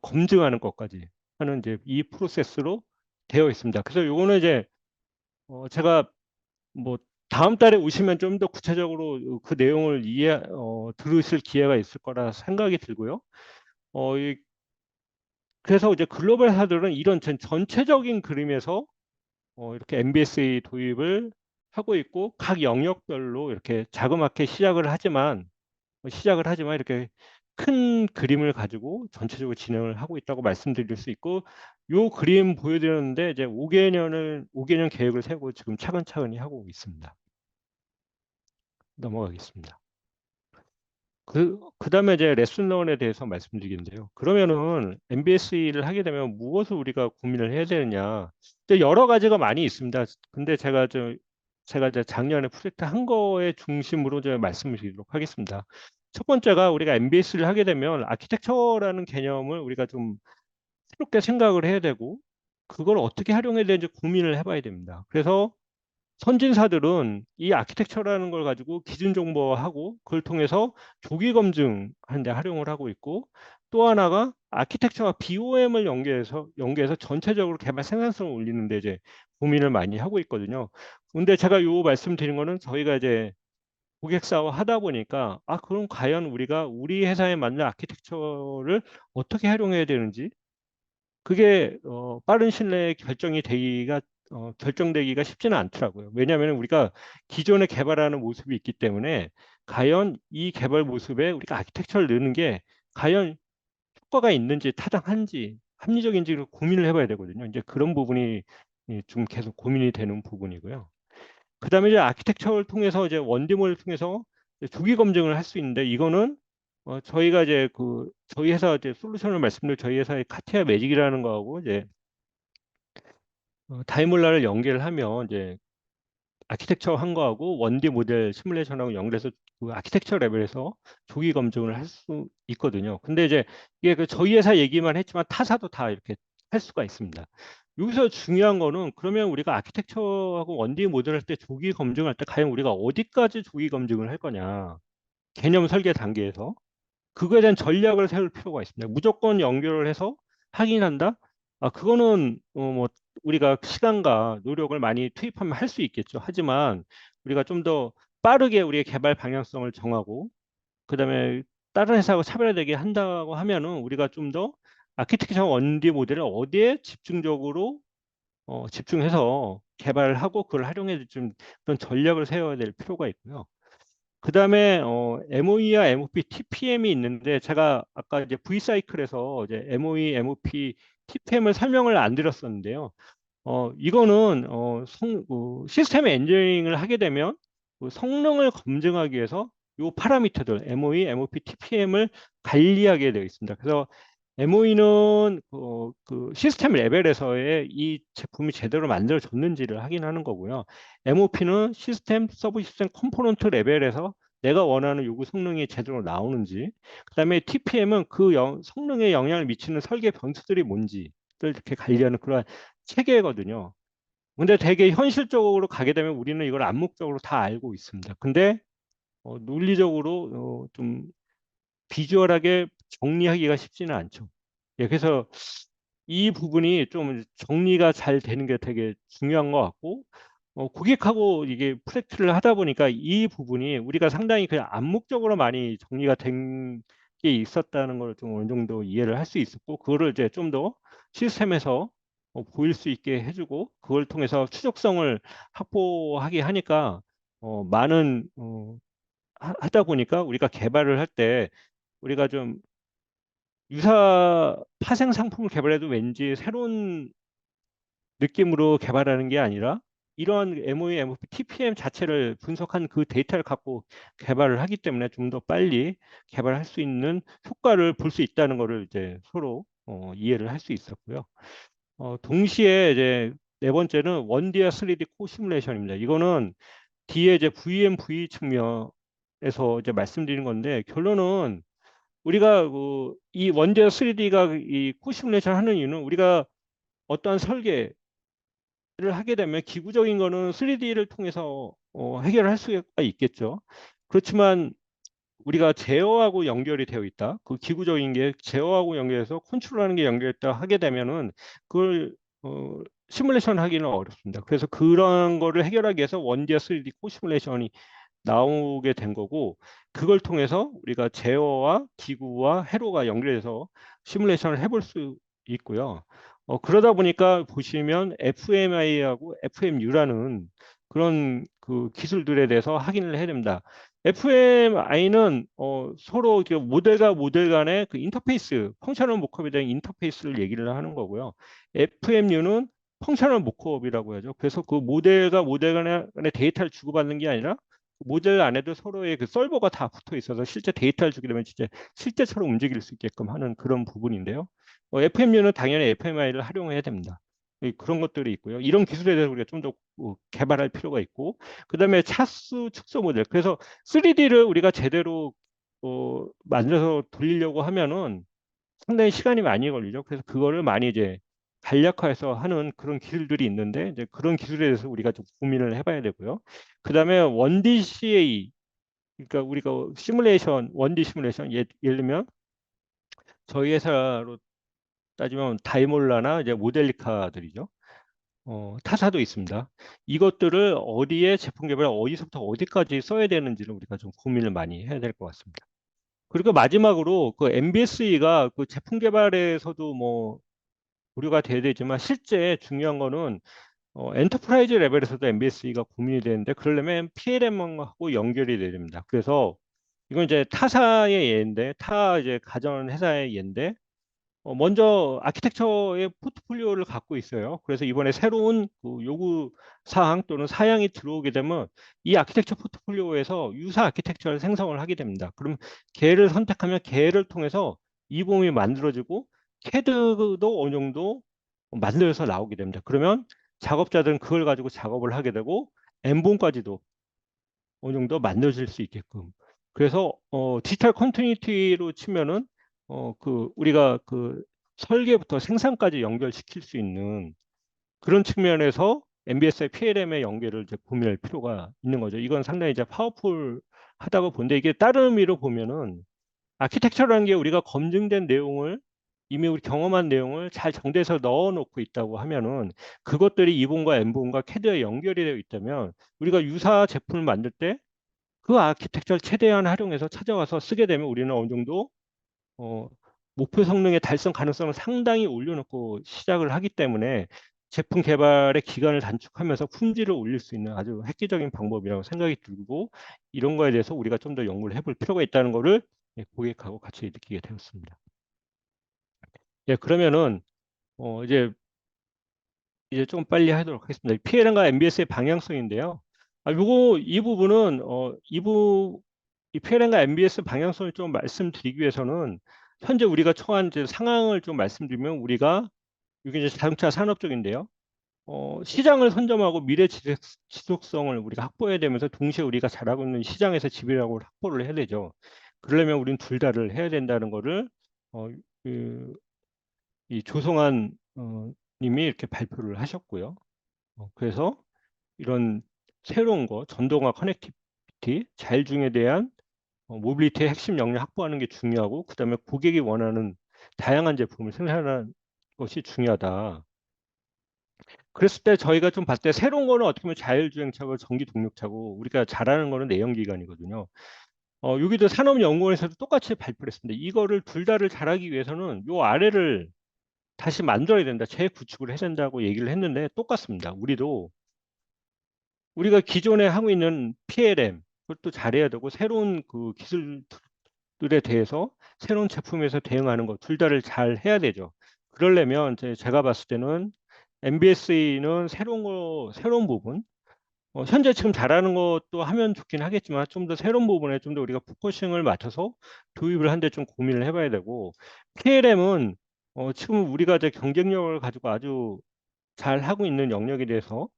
검증하는 것까지 하는 이제 이 프로세스로 되어 있습니다. 그래서 요거는 이제 제가 뭐 다음 달에 오시면 좀 더 구체적으로 그 내용을 들으실 기회가 있을 거라 생각이 들고요. 그래서 이제 글로벌 사들은 이런 전체적인 그림에서 이렇게 MBSA 도입을 하고 있고 각 영역별로 이렇게 자그맣게 시작을 하지만 이렇게 큰 그림을 가지고 전체적으로 진행을 하고 있다고 말씀드릴 수 있고 요 그림 보여드렸는데 이제 5개년 계획을 세우고 지금 차근차근히 하고 있습니다. 넘어가겠습니다. 그다음에 이제 레슨런에 대해서 말씀드리겠는데요. 그러면은 MBSE를 하게 되면 무엇을 우리가 고민을 해야 되느냐. 이제 여러 가지가 많이 있습니다. 근데 제가 이제 작년에 프로젝트 한 거에 중심으로 좀 말씀을 드리도록 하겠습니다. 첫 번째가 우리가 MBS를 하게 되면 아키텍처라는 개념을 우리가 좀 새롭게 생각을 해야 되고 그걸 어떻게 활용해야 되는지 고민을 해봐야 됩니다. 그래서 선진사들은 이 아키텍처라는 걸 가지고 기준 정보화하고 그걸 통해서 조기 검증하는 데 활용을 하고 있고 또 하나가 아키텍처와 BOM을 연계해서 전체적으로 개발 생산성을 올리는 데 이제 고민을 많이 하고 있거든요. 근데 제가 요 말씀드린 거는 저희가 이제 고객사와 하다 보니까 그럼 과연 우리가 우리 회사에 맞는 아키텍처를 어떻게 활용해야 되는지 그게 빠른 시일 내에 결정되기가 쉽지는 않더라고요. 왜냐하면 우리가 기존에 개발하는 모습이 있기 때문에 과연 이 개발 모습에 우리가 아키텍처를 넣는 게 과연 효과가 있는지 타당한지 합리적인지를 고민을 해봐야 되거든요. 이제 그런 부분이 좀 계속 고민이 되는 부분이고요. 그다음에 이제 아키텍처를 통해서 이제 원디몰을 통해서 이제 조기 검증을 할 수 있는데 이거는 저희가 이제 저희 회사 이제 솔루션을 말씀드린 저희 회사의 카티아 매직이라는 거하고 이제 다이몰라를 연계를 하면 이제 아키텍처 한 거하고 원디 모델 시뮬레이션하고 연결해서 그 아키텍처 레벨에서 조기 검증을 할 수 있거든요. 근데 이제 이게 저희 회사 얘기만 했지만 타사도 다 이렇게 할 수가 있습니다. 여기서 중요한 거는 그러면 우리가 아키텍처하고 원디 모델 할 때 조기 검증할 때 과연 우리가 어디까지 조기 검증을 할 거냐. 개념 설계 단계에서. 그거에 대한 전략을 세울 필요가 있습니다. 무조건 연결을 해서 확인한다? 그거는 뭐 우리가 시간과 노력을 많이 투입하면 할 수 있겠죠. 하지만 우리가 좀 더 빠르게 우리의 개발 방향성을 정하고 그다음에 다른 회사하고 차별화되게 한다고 하면은 우리가 좀 더 아키텍처 원디 모델을 어디에 집중적으로 집중해서 개발을 하고 그걸 활용해 좀 그런 전략을 세워야 될 필요가 있고요. 그 다음에 MOE와 MOP, TPM이 있는데 제가 아까 이제 V사이클에서 이제 MOE, MOP, TPM을 설명을 안 드렸었는데요. 이거는 시스템 엔지니어링을 하게 되면 그 성능을 검증하기 위해서 이 파라미터들 MOE, MOP, TPM을 관리하게 되어 있습니다. 그래서 MOE는 그 시스템 레벨에서의 이 제품이 제대로 만들어졌는지를 확인하는 거고요. MOP는 시스템 서브 시스템 컴포넌트 레벨에서 내가 원하는 요구 성능이 제대로 나오는지, 그다음에 TPM은 성능에 영향을 미치는 설계 변수들이 뭔지를 이렇게 관리하는 그런 체계거든요. 근데 되게 현실적으로 가게 되면 우리는 이걸 암묵적으로 다 알고 있습니다. 근데 논리적으로 좀 비주얼하게 정리하기가 쉽지는 않죠. 예, 그래서 이 부분이 좀 정리가 잘 되는 게 되게 중요한 것 같고, 고객하고 이게 프랙티를 하다 보니까 이 부분이 우리가 상당히 그냥 암묵적으로 많이 정리가 된 게 있었다는 걸 좀 어느 정도 이해를 할 수 있었고, 그거를 이제 좀 더 시스템에서 보일 수 있게 해주고, 그걸 통해서 추적성을 확보하게 하니까 많은 하다 보니까 우리가 개발을 할 때 우리가 좀 유사 파생 상품을 개발해도 왠지 새로운 느낌으로 개발하는 게 아니라 이러한 MOE, MOP, TPM 자체를 분석한 그 데이터를 갖고 개발을 하기 때문에 좀 더 빨리 개발할 수 있는 효과를 볼 수 있다는 것을 이제 서로 이해를 할 수 있었고요. 동시에 이제 네 번째는 원디아 3D 코 시뮬레이션입니다. 이거는 뒤에 이제 VMV 측면에서 이제 말씀드린 건데 결론은 우리가 이 원디아 3D가 이 코 시뮬레이션 하는 이유는 우리가 어떠한 설계를 하게 되면 기구적인 거는 3D를 통해서 해결할 수가 있겠죠. 그렇지만 우리가 제어하고 연결이 되어 있다. 그 기구적인 게 제어하고 연결해서 컨트롤하는 게 연결했다 하게 되면은 그걸 시뮬레이션 하기는 어렵습니다. 그래서 그런 거를 해결하기 위해서 원디아 3D 코 시뮬레이션이 나오게 된 거고 그걸 통해서 우리가 제어와 기구와 회로가 연결해서 시뮬레이션을 해볼 수 있고요. 그러다 보니까 보시면 FMI하고 FMU라는 그런 그 기술들에 대해서 확인을 해야 됩니다. FMI는 서로 모델과 모델 간의 그 인터페이스, 펑셔널 모컵에 대한 인터페이스를 얘기를 하는 거고요. FMU는 펑셔널 모컵이라고 하죠. 그래서 그 모델과 모델 간의 데이터를 주고받는 게 아니라 모델 안에도 서로의 그 서버가 다 붙어 있어서 실제 데이터를 주게 되면 진짜 실제처럼 움직일 수 있게끔 하는 그런 부분인데요. FMU는 당연히 FMI를 활용해야 됩니다. 그런 것들이 있고요. 이런 기술에 대해서 우리가 좀 더 개발할 필요가 있고, 그 다음에 차수 축소 모델. 그래서 3D를 우리가 제대로 만들어서 돌리려고 하면은 상당히 시간이 많이 걸리죠. 그래서 그거를 많이 이제 간략화해서 하는 그런 기술들이 있는데 이제 그런 기술에 대해서 우리가 좀 고민을 해봐야 되고요. 그 다음에 1DCA, 그러니까 우리가 시뮬레이션, 1D 시뮬레이션 예를 들면 저희 회사로 따지면 다이몰라나 이제 모델리카들이죠. 타사도 있습니다. 이것들을 어디에 제품 개발 어디서부터 어디까지 써야 되는지를 우리가 좀 고민을 많이 해야 될 것 같습니다. 그리고 마지막으로 그 MBSE가 그 제품 개발에서도 뭐 고려가 돼야 되지만 실제 중요한 거는 엔터프라이즈 레벨에서도 MBSE가 고민이 되는데 그러려면 PLM하고 연결이 돼야 됩니다. 그래서 이건 이제 타사의 예인데 타 이제 가전 회사의 예인데 먼저 아키텍처의 포트폴리오를 갖고 있어요. 그래서 이번에 새로운 그 요구 사항 또는 사양이 들어오게 되면 이 아키텍처 포트폴리오에서 유사 아키텍처를 생성을 하게 됩니다. 그럼 걔를 선택하면 걔를 통해서 이봄이 만들어지고 캐드도 어느 정도 만들어서 나오게 됩니다. 그러면 작업자들은 그걸 가지고 작업을 하게 되고 엠본까지도 어느 정도 만들어질 수 있게끔. 그래서 디지털 컨티니티로 치면은 그 우리가 그 설계부터 생산까지 연결시킬 수 있는 그런 측면에서 MBS의 PLM의 연계를 이제 고민할 필요가 있는 거죠. 이건 상당히 이제 파워풀하다고 보는데 이게 다른 의미로 보면은 아키텍처라는 게 우리가 검증된 내용을 이미 우리 경험한 내용을 잘 정대해서 넣어놓고 있다고 하면은 그것들이 이본과 엠본과 캐드에 연결이 되어 있다면 우리가 유사 제품을 만들 때 그 아키텍처를 최대한 활용해서 찾아와서 쓰게 되면 우리는 어느 정도 어, 목표 성능의 달성 가능성을 상당히 올려놓고 시작을 하기 때문에 제품 개발의 기간을 단축하면서 품질을 올릴 수 있는 아주 획기적인 방법이라고 생각이 들고 이런 거에 대해서 우리가 좀 더 연구를 해볼 필요가 있다는 거를 고객하고 같이 느끼게 되었습니다. 예, 그러면은 이제 좀 빨리 하도록 하겠습니다. PLM과 MBS의 방향성인데요. 이 부분은 이 PLM과 MBS 방향성을 좀 말씀드리기 위해서는 현재 우리가 처한 이제 상황을 좀 말씀드리면 우리가 이게 이제 자동차 산업 쪽인데요. 시장을 선점하고 미래 지속성을 우리가 확보해야 되면서 동시에 우리가 잘하고 있는 시장에서 지배력을 확보를 해야 되죠. 그러려면 우리는 둘 다를 해야 된다는 거를 어, 그, 이 조성한 님이 이렇게 발표를 하셨고요. 그래서 이런 새로운 거, 전동화 커넥티비티, 자율주행에 대한 모빌리티의 핵심 역량 확보하는 게 중요하고, 그다음에 고객이 원하는 다양한 제품을 생산하는 것이 중요하다. 그랬을 때 저희가 좀 봤을 때 새로운 거는 어떻게 보면 자율주행차고 전기 동력차고 우리가 잘하는 거는 내연기관이거든요. 여기도 산업연구원에서도 똑같이 발표를 했습니다. 이거를 둘 다를 잘하기 위해서는 요 아래를 다시 만들어야 된다. 재구축을 해야 된다고 얘기를 했는데 똑같습니다. 우리가 기존에 하고 있는 PLM 그것도 잘해야 되고 새로운 그 기술들에 대해서 새로운 제품에서 대응하는 것 둘 다를 잘 해야 되죠. 그러려면 이제 제가 봤을 때는 MBS는 새로운 부분 현재 지금 잘하는 것도 하면 좋긴 하겠지만 좀 더 새로운 부분에 좀 더 우리가 포커싱을 맞춰서 도입을 하는데 좀 고민을 해봐야 되고 KLM은 지금 우리가 이제 경쟁력을 가지고 아주 잘 하고 있는 영역에 대해서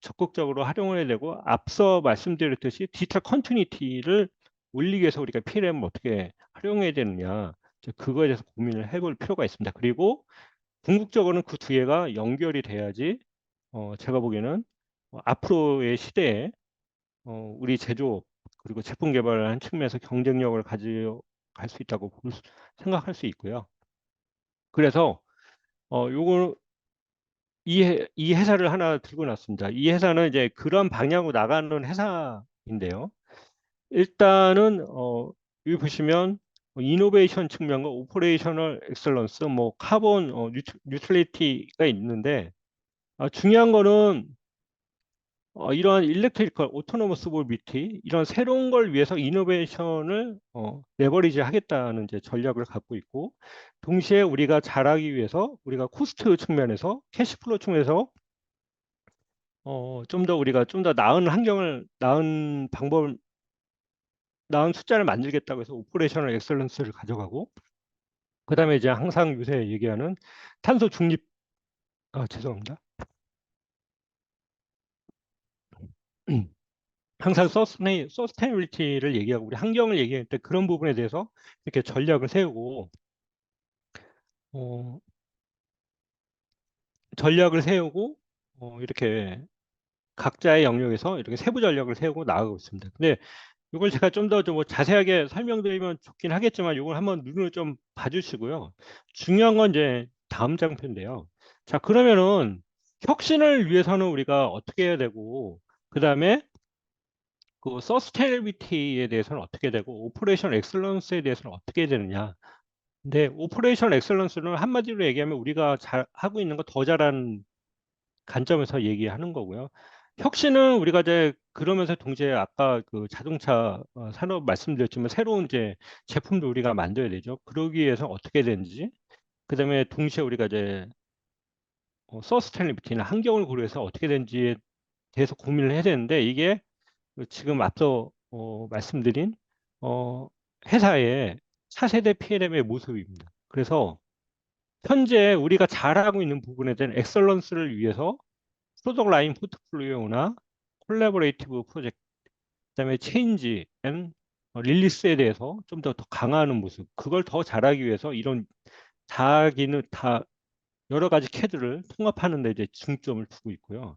적극적으로 활용을 해야 되고 앞서 말씀드렸듯이 디지털 컨티니티를 올리기 위해서 우리가 PLM을 어떻게 활용해야 되느냐 이제 그거에 대해서 고민을 해볼 필요가 있습니다. 그리고 궁극적으로는 그 두 개가 연결이 돼야지 제가 보기에는 앞으로의 시대에 우리 제조업 그리고 제품 개발을 한 측면에서 경쟁력을 가져갈 수 있다고 생각할 수 있고요. 그래서 요거 이 회사를 하나 들고 났습니다. 이 회사는 이제 그런 방향으로 나가는 회사인데요. 일단은 여기 보시면 이노베이션 측면과 오퍼레이셔널 엑셀런스, 뭐 카본 뉴트럴리티가 있는데 중요한 거는 이러한 일렉트리컬 오토노머스 모빌리티 이런 새로운 걸 위해서 이노베이션을 레버리지 하겠다는 이제 전략을 갖고 있고 동시에 우리가 잘하기 위해서 우리가 코스트 측면에서 캐시플로우 측면에서 좀 더 우리가 좀 더 나은 환경을 나은 방법 나은 숫자를 만들겠다고 해서 오퍼레이셔널 엑셀런스를 가져가고 그다음에 이제 항상 요새 얘기하는 탄소 중립 죄송합니다. 항상 서스테이너빌리티를 얘기하고 우리 환경을 얘기할 때 그런 부분에 대해서 이렇게 전략을 세우고 어, 전략을 세우고 이렇게 각자의 영역에서 이렇게 세부 전략을 세우고 나아가고 있습니다. 근데 이걸 제가 좀 더 좀 자세하게 설명드리면 좋긴 하겠지만 이걸 한번 눈으로 좀 봐주시고요. 중요한 건 이제 다음 장표인데요. 자, 그러면은 혁신을 위해서는 우리가 어떻게 해야 되고 그다음에 그 서스테이너비티에 대해서는 어떻게 되고 오퍼레이션 엑셀런스에 대해서는 어떻게 해야 되느냐. 근데 오퍼레이션 엑셀런스는 한마디로 얘기하면 우리가 잘 하고 있는 거 더 잘하는 관점에서 얘기하는 거고요. 혁신은 우리가 이제 그러면서 동시에 아까 그 자동차 산업 말씀드렸지만 새로운 이제 제품도 우리가 만들어야 되죠. 그러기 위해서 어떻게 되는지, 그다음에 동시에 우리가 이제 서스테이너비티나 환경을 고려해서 어떻게 되는지에 대해서 고민을 해야 되는데 이게 지금 앞서 말씀드린 회사의 차세대 PLM의 모습입니다. 그래서 현재 우리가 잘하고 있는 부분에 대한 엑셀런스를 위해서 프로덕트 라인 포트폴리오나 콜라보레이티브 프로젝트, 그다음에 체인지 앤 릴리스에 대해서 좀 더 강화하는 모습, 그걸 더 잘하기 위해서 이런 자기는 다 여러 가지 캐드를 통합하는 데 이제 중점을 두고 있고요.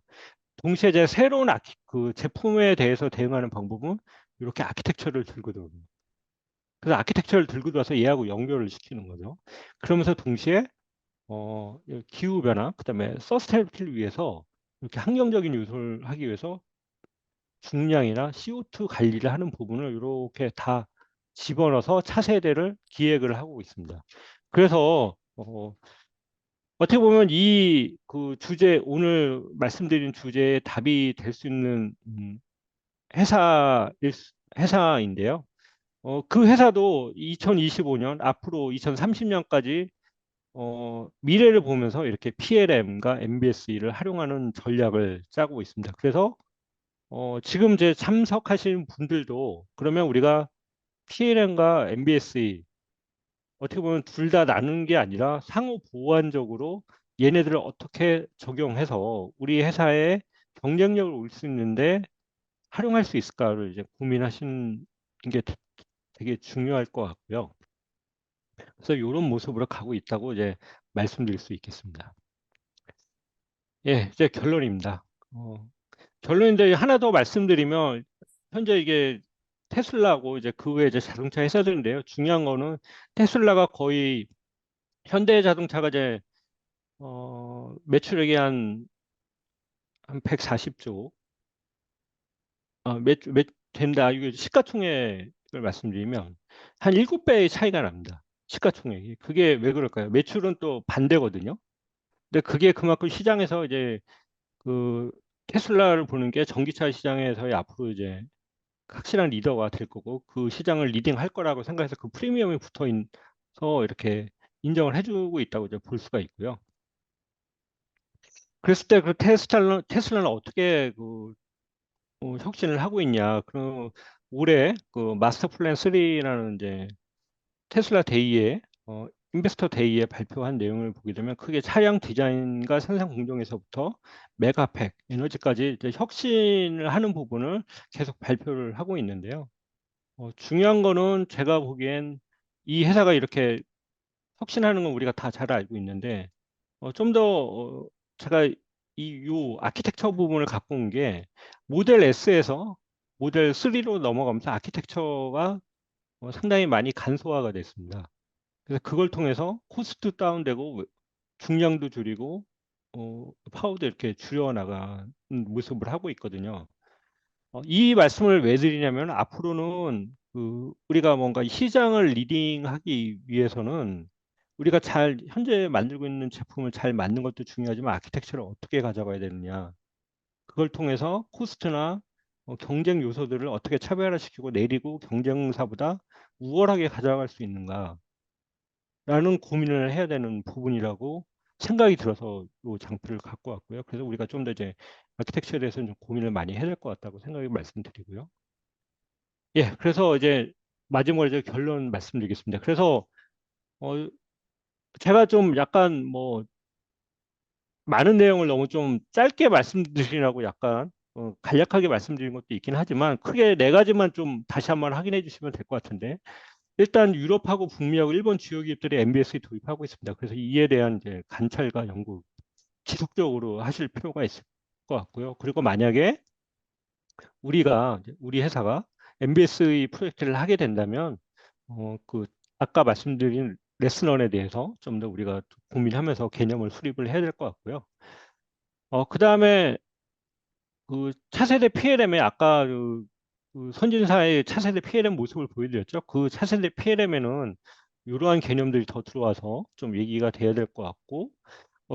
동시에 이제 새로운 그 제품에 대해서 대응하는 방법은 이렇게 아키텍처를 들고 들어옵니다. 그래서 아키텍처를 들고 들어와서 얘하고 연결을 시키는 거죠. 그러면서 동시에 기후 변화, 그다음에 서스테이너비티를 위해서 이렇게 환경적인 요소를 하기 위해서 중량이나 CO2 관리를 하는 부분을 이렇게 다 집어넣어서 차세대를 기획을 하고 있습니다. 그래서 어떻게 보면 이 그 주제 오늘 말씀드린 주제의 답이 될 수 있는 회사 회사인데요. 그 회사도 2025년 앞으로 2030년까지 미래를 보면서 이렇게 PLM과 MBS를 활용하는 전략을 짜고 있습니다. 그래서 지금 이제 참석하시는 분들도 그러면 우리가 PLM과 MBSE 어떻게 보면 둘 다 나누는 게 아니라 상호 보완적으로 얘네들을 어떻게 적용해서 우리 회사의 경쟁력을 올 수 있는데 활용할 수 있을까를 이제 고민하시는 게 되게 중요할 것 같고요. 그래서 이런 모습으로 가고 있다고 이제 말씀드릴 수 있겠습니다. 예, 이제 결론입니다. 결론인데 하나 더 말씀드리면 현재 이게 테슬라고 이제 그 외에 이제 자동차 회사들인데요. 중요한 거는 테슬라가 거의 현대 자동차가 이제 매출액이 한 140조 된다. 이게 시가총액을 말씀드리면 한 7배의 차이가 납니다. 시가총액이. 그게 왜 그럴까요? 매출은 또 반대거든요. 근데 그게 그만큼 시장에서 이제 그 테슬라를 보는 게 전기차 시장에서의 앞으로 이제 확실한 리더가 될 거고 그 시장을 리딩할 거라고 생각해서 그 프리미엄이 붙어 있어 이렇게 인정을 해주고 있다고 이제 볼 수가 있고요. 그랬을 때 그 테슬라는 어떻게 혁신을 하고 있냐? 그럼 올해 그 마스터 플랜 3라는 이제 테슬라 데이에 인베스터 데이에 발표한 내용을 보게 되면 크게 차량 디자인과 생산 공정에서부터 메가팩, 에너지까지 이제 혁신을 하는 부분을 계속 발표를 하고 있는데요. 중요한 거는 제가 보기엔 이 회사가 이렇게 혁신하는 건 우리가 다 잘 알고 있는데 좀 더 제가 요 아키텍처 부분을 갖고 온 게 모델 S에서 모델 3로 넘어가면서 아키텍처가 상당히 많이 간소화가 됐습니다. 그래서 그걸 통해서 코스트 다운되고 중량도 줄이고 파워도 이렇게 줄여 나가는 모습을 하고 있거든요. 이 말씀을 왜 드리냐면 앞으로는 우리가 뭔가 이 시장을 리딩하기 위해서는 우리가 잘 현재 만들고 있는 제품을 잘 만든 것도 중요하지만 아키텍처를 어떻게 가져가야 되느냐. 그걸 통해서 코스트나 경쟁 요소들을 어떻게 차별화시키고 내리고 경쟁사보다 우월하게 가져갈 수 있는가라는 고민을 해야 되는 부분이라고 생각이 들어서 이 장표를 갖고 왔고요. 그래서 우리가 좀 더 이제 아키텍처에 대해서는 좀 고민을 많이 해야 될 것 같다고 생각을 말씀드리고요. 예, 그래서 이제 마지막으로 이제 결론 말씀드리겠습니다. 그래서 어, 제가 좀 약간 뭐 많은 내용을 너무 좀 짧게 말씀드리라고 약간 간략하게 말씀드린 것도 있긴 하지만 크게 네 가지만 좀 다시 한번 확인해 주시면 될 것 같은데 일단 유럽하고 북미하고 일본 주요 기업들이 MBS에 도입하고 있습니다. 그래서 이에 대한 이제 관찰과 연구 지속적으로 하실 필요가 있을 것 같고요. 그리고 만약에 우리 회사가 MBS의 프로젝트를 하게 된다면 그 아까 말씀드린 레슨원에 대해서 좀 더 우리가 고민하면서 개념을 수립을 해야 될 것 같고요. 그다음에 그 차세대 PLM에 아까 그 선진사의 차세대 PLM 모습을 보여드렸죠. 그 차세대 PLM에는 이러한 개념들이 더 들어와서 좀 얘기가 돼야 될 것 같고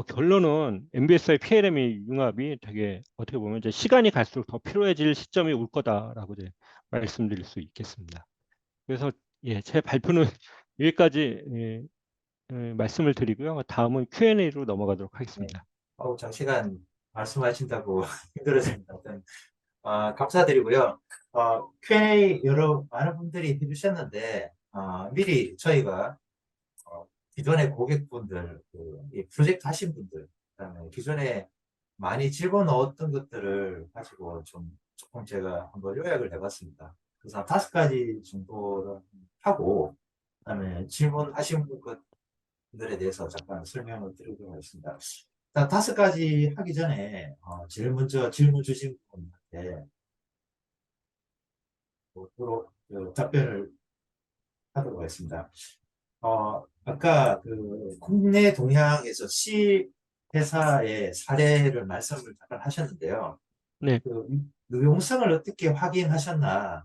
결론은 MBS의 PLM의 융합이 되게 어떻게 보면 이제 시간이 갈수록 더 필요해질 시점이 올 거다라고 이제 말씀드릴 수 있겠습니다. 그래서 예, 제 발표는 여기까지 말씀을 드리고요. 다음은 Q&A로 넘어가도록 네. 하겠습니다. 장시간 말씀하신다고 힘들었습니다. 감사드리고요. Q&A 여러 많은 분들이 해주셨는데 미리 저희가 기존의 고객분들, 이 프로젝트 하신 분들, 그다음에 기존에 많이 집어넣었던 것들을 가지고 조금 제가 한번 요약을 해봤습니다. 그래서 한 5가지 정도를 하고, 그다음에 질문하신 분들에 대해서 잠깐 설명을 드리도록 하겠습니다. 일단 5가지 하기 전에 제일 먼저 질문 주신 분한테 서로 답변을 하도록 하겠습니다. 아까 국내 동향에서 C 회사의 사례를 말씀을 잠깐 하셨는데요. 네, 그 유용성을 어떻게 확인하셨나,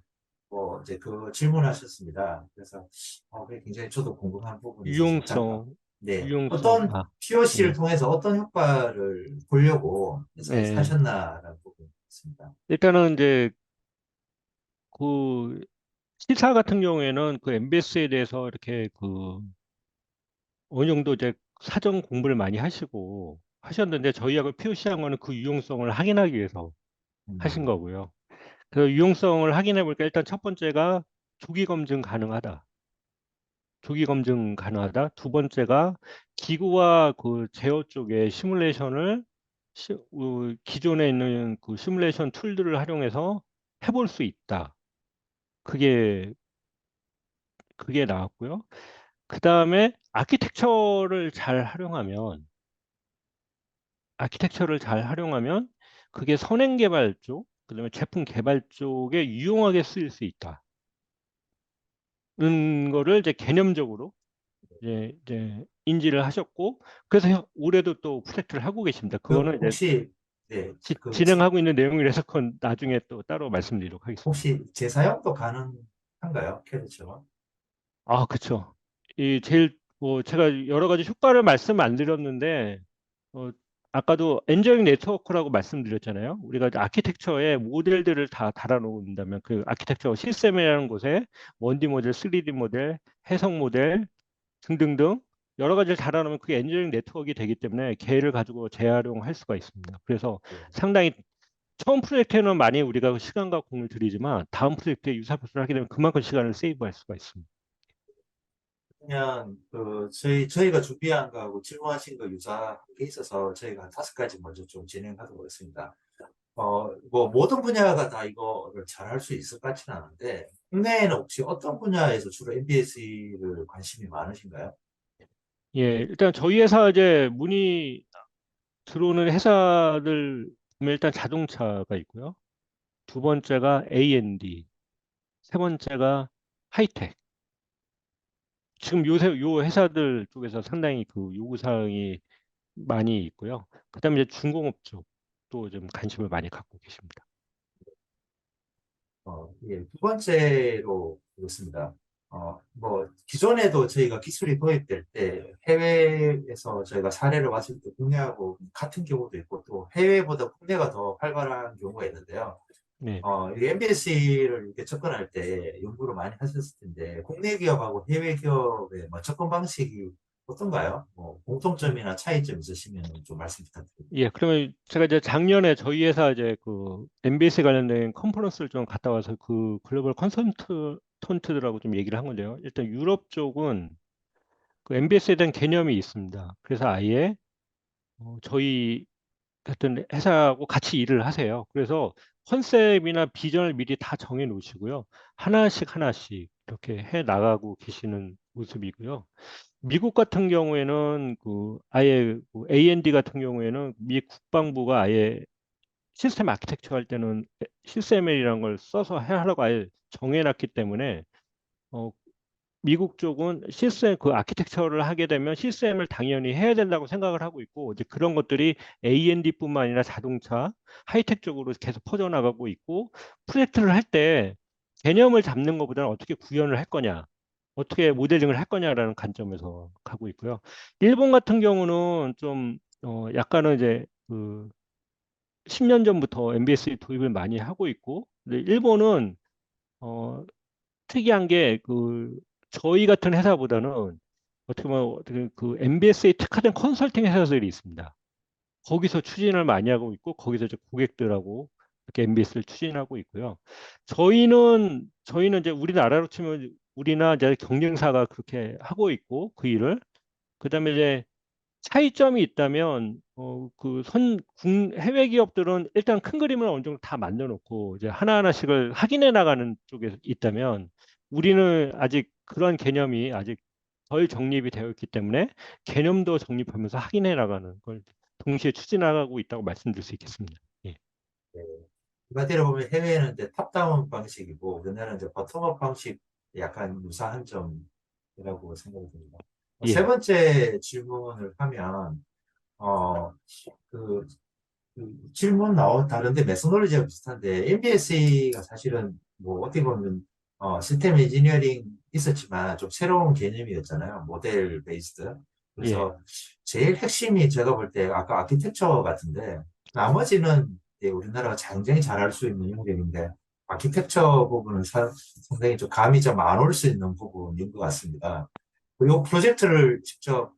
이제 그 질문하셨습니다. 그래서 그게 굉장히 저도 궁금한 부분이 있어서 잠깐, 유용성, 네, 유용성, 어떤 POC를 네, 통해서 어떤 효과를 보려고 회사에서 네. 하셨나라는 부분이 있습니다. 일단은 이제 그 시사 같은 경우에는 그 MBS에 대해서 이렇게 어느 정도 이제 사전 공부를 많이 하시고 하셨는데 저희하고 POC한 거는 그 유용성을 확인하기 위해서 하신 음, 거고요. 그 유용성을 확인해 볼까 일단 첫 번째가 조기 검증 가능하다. 조기 검증 가능하다. 두 번째가 기구와 그 제어 쪽에 시뮬레이션을 기존에 있는 그 시뮬레이션 툴들을 활용해서 해볼 수 있다. 그게 나왔고요. 그 다음에 아키텍처를 잘 활용하면 그게 선행 개발 쪽, 그다음에 제품 개발 쪽에 유용하게 쓰일 수 있다. 는 거를 이제 개념적으로 이제 인지를 하셨고, 그래서 올해도 또 프로젝트를 하고 계십니다. 그 그거는 이제 혹시 네, 그 진행하고 있는 내용이라서 그건 나중에 또 따로 말씀드리도록 하겠습니다. 혹시 재사용도 가능한가요? 캐드처럼? 아, 그쵸. 이 제일 뭐 제가 여러 가지 효과를 말씀 안 드렸는데 어, 아까도 엔저링 네트워크라고 말씀드렸잖아요. 우리가 이제 아키텍처에 모델들을 다 달아놓는다면 그 아키텍처 시스템이라는 곳에 1D 모델, 3D 모델, 해석 모델 등등등 여러 가지를 달아놓으면 그게 엔저링 네트워크가 되기 때문에 걔를 가지고 재활용할 수가 있습니다. 그래서 네. 상당히 처음 프로젝트에는 많이 우리가 시간과 공을 들이지만 다음 프로젝트에 유사표를 하게 되면 그만큼 시간을 세이브할 수가 있습니다. 그냥 그 저희가 준비한 거하고 질문하신 거 유사한 게 있어서 저희가 한 5가지 먼저 좀 진행하도록 하겠습니다. 뭐 모든 분야가 다 이거를 잘할 수 있을 것 같지는 않은데 국내에는 혹시 어떤 분야에서 주로 MBS를 관심이 많으신가요? 예, 일단 저희 회사 이제 문의 들어오는 회사들 보면 일단 자동차가 있고요. 두 번째가 A&D, 세 번째가 하이텍. 지금 요새 요 회사들 쪽에서 상당히 그 요구 사항이 많이 있고요. 그다음에 이제 중공업 쪽도 좀 관심을 많이 갖고 계십니다. 예, 두 번째로 그렇습니다. 뭐 기존에도 저희가 기술이 도입될 때 해외에서 저희가 사례를 봤을 때 국내하고 같은 경우도 있고 또 해외보다 국내가 더 활발한 경우가 있는데요. 네. 이 MBS를 이렇게 접근할 때 연구를 많이 하셨을 텐데, 국내 기업하고 해외 기업의 뭐 접근 방식이 어떤가요? 뭐 공통점이나 차이점 있으시면 좀 말씀 부탁드립니다. 예, 그러면 제가 이제 작년에 저희 회사 이제 그 MBS 관련된 컨퍼런스를 좀 갔다 와서 그 글로벌 컨설턴트들하고 좀 얘기를 한 건데요. 일단 유럽 쪽은 그 MBS에 대한 개념이 있습니다. 그래서 아예 저희 같은 회사하고 같이 일을 하세요. 그래서 컨셉이나 비전을 미리 다 정해 놓으시고요. 하나씩 하나씩 이렇게 해 나가고 계시는 모습이고요. 미국 같은 경우에는 그 아예 그 A&D 같은 경우에는 미 국방부가 아예 시스템 아키텍처 할 때는 시스템이라는 걸 써서 하라고 아예 정해놨기 때문에 어, 미국 쪽은 시스템 그 아키텍처를 하게 되면 시스템을 당연히 해야 된다고 생각을 하고 있고 이제 그런 것들이 A&D뿐만 아니라 자동차, 하이텍 쪽으로 계속 퍼져나가고 있고 프로젝트를 할 때 개념을 잡는 것보다는 어떻게 구현을 할 거냐, 어떻게 모델링을 할 거냐라는 관점에서 가고 있고요. 일본 같은 경우는 좀 약간은 이제 그 10년 전부터 MBS 도입을 많이 하고 있고 근데 일본은 어, 특이한 게 그 저희 같은 회사보다는 어떻게 보면 어떻게 그 MBS에 특화된 컨설팅 회사들이 있습니다. 거기서 추진을 많이 하고 있고 거기서 이제 고객들하고 이렇게 MBS를 추진하고 있고요. 저희는 이제 우리나라로 치면 우리나 이제 경쟁사가 그렇게 하고 있고 그 일을 그다음에 이제 차이점이 있다면 해외 기업들은 일단 큰 그림을 어느 정도 다 만들어 놓고 이제 하나하나씩을 확인해 나가는 쪽에 있다면 우리는 아직 그런 개념이 아직 덜 정립이 되어 있기 때문에 개념도 정립하면서 확인해 나가는 걸 동시에 추진하고 있다고 말씀드릴 수 있겠습니다. 예. 네. 이마디로 보면 해외는 이제 탑다운 방식이고 우리나라는 이제 버텀업 방식 약간 유사한 점이라고 생각이 듭니다. 세 예. 번째 질문을 하면 어, 그 질문 나온 다른데 메소놀리지가 비슷한데 MBS가 사실은 뭐 어떻게 보면 시스템 엔지니어링 있었지만 좀 새로운 개념이었잖아요. 모델 베이스드. 예. 그래서 제일 핵심이 제가 볼 때 아까 아키텍처 같은데 나머지는 우리나라가 굉장히 잘할 수 있는 영역인데 아키텍처 부분은 상당히 좀 감이 좀 안 올 수 있는 부분인 것 같습니다. 이 프로젝트를 직접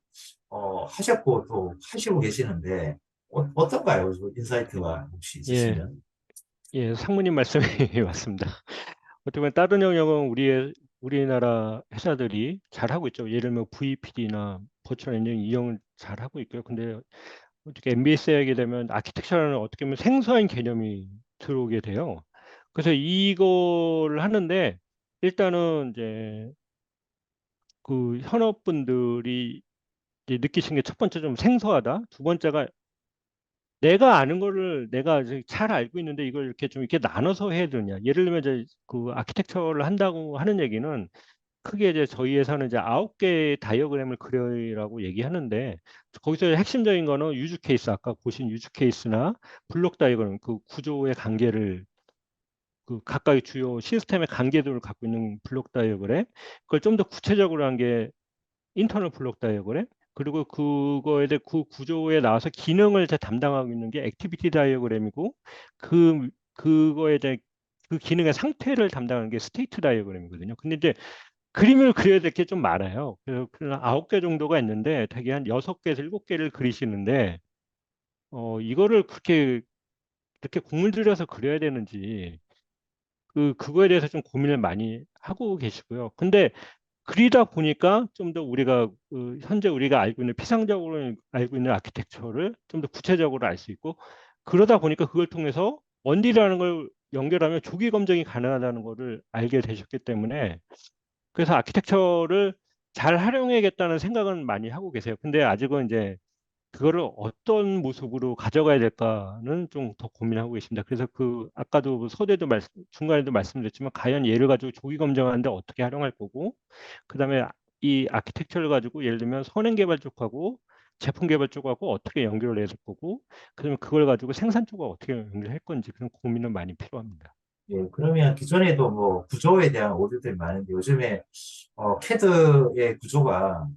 하셨고 또 하시고 계시는데 어떤가요? 인사이트가 혹시 예. 있으시면? 예. 상무님 말씀이 맞습니다. 어떻게 보면 다른 영역은 우리의 우리나라 회사들이 잘하고 있죠. 예를 들면 VPD나 버추얼 엔지니어링 이용을 잘하고 있고요. 근데 어떻게 MBS에 하게 되면 아키텍처라는 어떻게 보면 생소한 개념이 들어오게 돼요. 그래서 이걸 하는데 일단은 이제 그 현업분들이 이제 느끼신 게 첫 번째 좀 생소하다. 두 번째가 내가 아는 거를 내가 이제 잘 알고 있는데 이걸 이렇게 좀 이렇게 나눠서 해야 되냐. 예를 들면 이제 그 아키텍처를 한다고 하는 얘기는 크게 이제 저희 회사는 이제 9개의 다이어그램을 그려라고 얘기하는데 거기서 핵심적인 거는 유즈 케이스 아까 보신 유즈 케이스나 블록 다이어그램 그 구조의 관계를 그 각각의 주요 시스템의 관계들을 갖고 있는 블록 다이어그램 그걸 좀 더 구체적으로 한 게 인터널 블록 다이어그램 그리고 그거에 대해 그 구조에 나와서 기능을 이제 담당하고 있는 게 액티비티 다이어그램이고 그거에 대해 그 기능의 상태를 담당하는 게 스테이트 다이어그램이거든요. 근데 이제 그림을 그려야 될 게 좀 많아요. 그래서 9개 정도가 있는데 되게 한 6개에서 7개를 그리시는데 이거를 그렇게 공을 들여서 그려야 되는지 그거에 대해서 좀 고민을 많이 하고 계시고요. 근데 그리다 보니까 좀 더 우리가 현재 우리가 알고 있는 피상적으로 알고 있는 아키텍처를 좀 더 구체적으로 알 수 있고 그러다 보니까 그걸 통해서 원딜이라는 걸 연결하면 조기 검증이 가능하다는 것을 알게 되셨기 때문에 그래서 아키텍처를 잘 활용해야겠다는 생각은 많이 하고 계세요. 근데 아직은 이제 그거를 어떤 모습으로 가져가야 될까는 좀 더 고민하고 계십니다. 그래서 그 아까도 중간에도 말씀드렸지만 과연 얘를 가지고 조기 검증하는데 어떻게 활용할 거고 그다음에 이 아키텍처를 가지고 예를 들면 선행 개발 쪽하고 제품 개발 쪽하고 어떻게 연결을 해야 될 거고 그다음에 그걸 가지고 생산 쪽하고 어떻게 연결할 건지 그런 고민은 많이 필요합니다. 예, 그러면 기존에도 뭐 구조에 대한 오류들이 많은데 요즘에 캐드의 구조가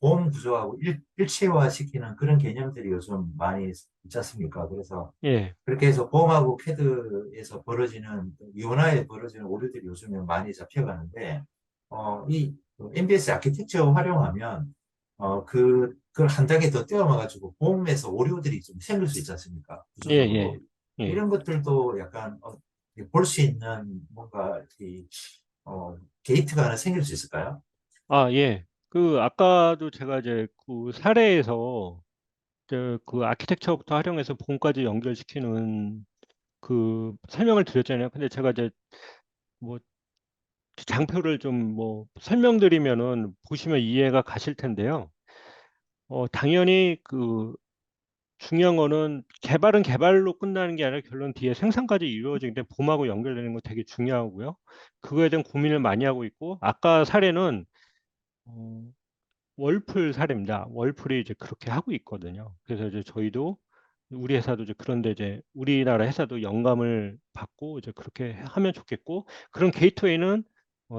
보험 구조하고 일체화 시키는 그런 개념들이 요즘 많이 있지 않습니까? 그래서 예. 그렇게 해서 보험하고 캐드에서 벌어지는 위원화에 벌어지는 오류들이 요즘에 많이 잡혀가는데 이 MBS 아키텍처 활용하면 그걸 한 단계 더 뛰어넘어가지고 보험에서 오류들이 좀 생길 수 있지 않습니까? 예, 예. 구조적으로 예. 이런 것들도 약간 볼 수 있는 뭔가 게이트가 하나 생길 수 있을까요? 아, 예. 그 아까도 제가 이제 그 사례에서 그 아키텍처부터 활용해서 봄까지 연결시키는 그 설명을 드렸잖아요. 근데 제가 이제 뭐 장표를 좀 뭐 설명드리면은 보시면 이해가 가실 텐데요. 당연히 그 중요한 거는 개발은 개발로 끝나는 게 아니라 결론 뒤에 생산까지 이루어지는데 봄하고 연결되는 거 되게 중요하고요. 그거에 대한 고민을 많이 하고 있고 아까 사례는 어, 월풀 사례입니다. 월풀이 이제 그렇게 하고 있거든요. 그래서 이제 저희도 우리 회사도 이제 그런데 이제 우리나라 회사도 영감을 받고 이제 그렇게 하면 좋겠고 그런 게이트웨이는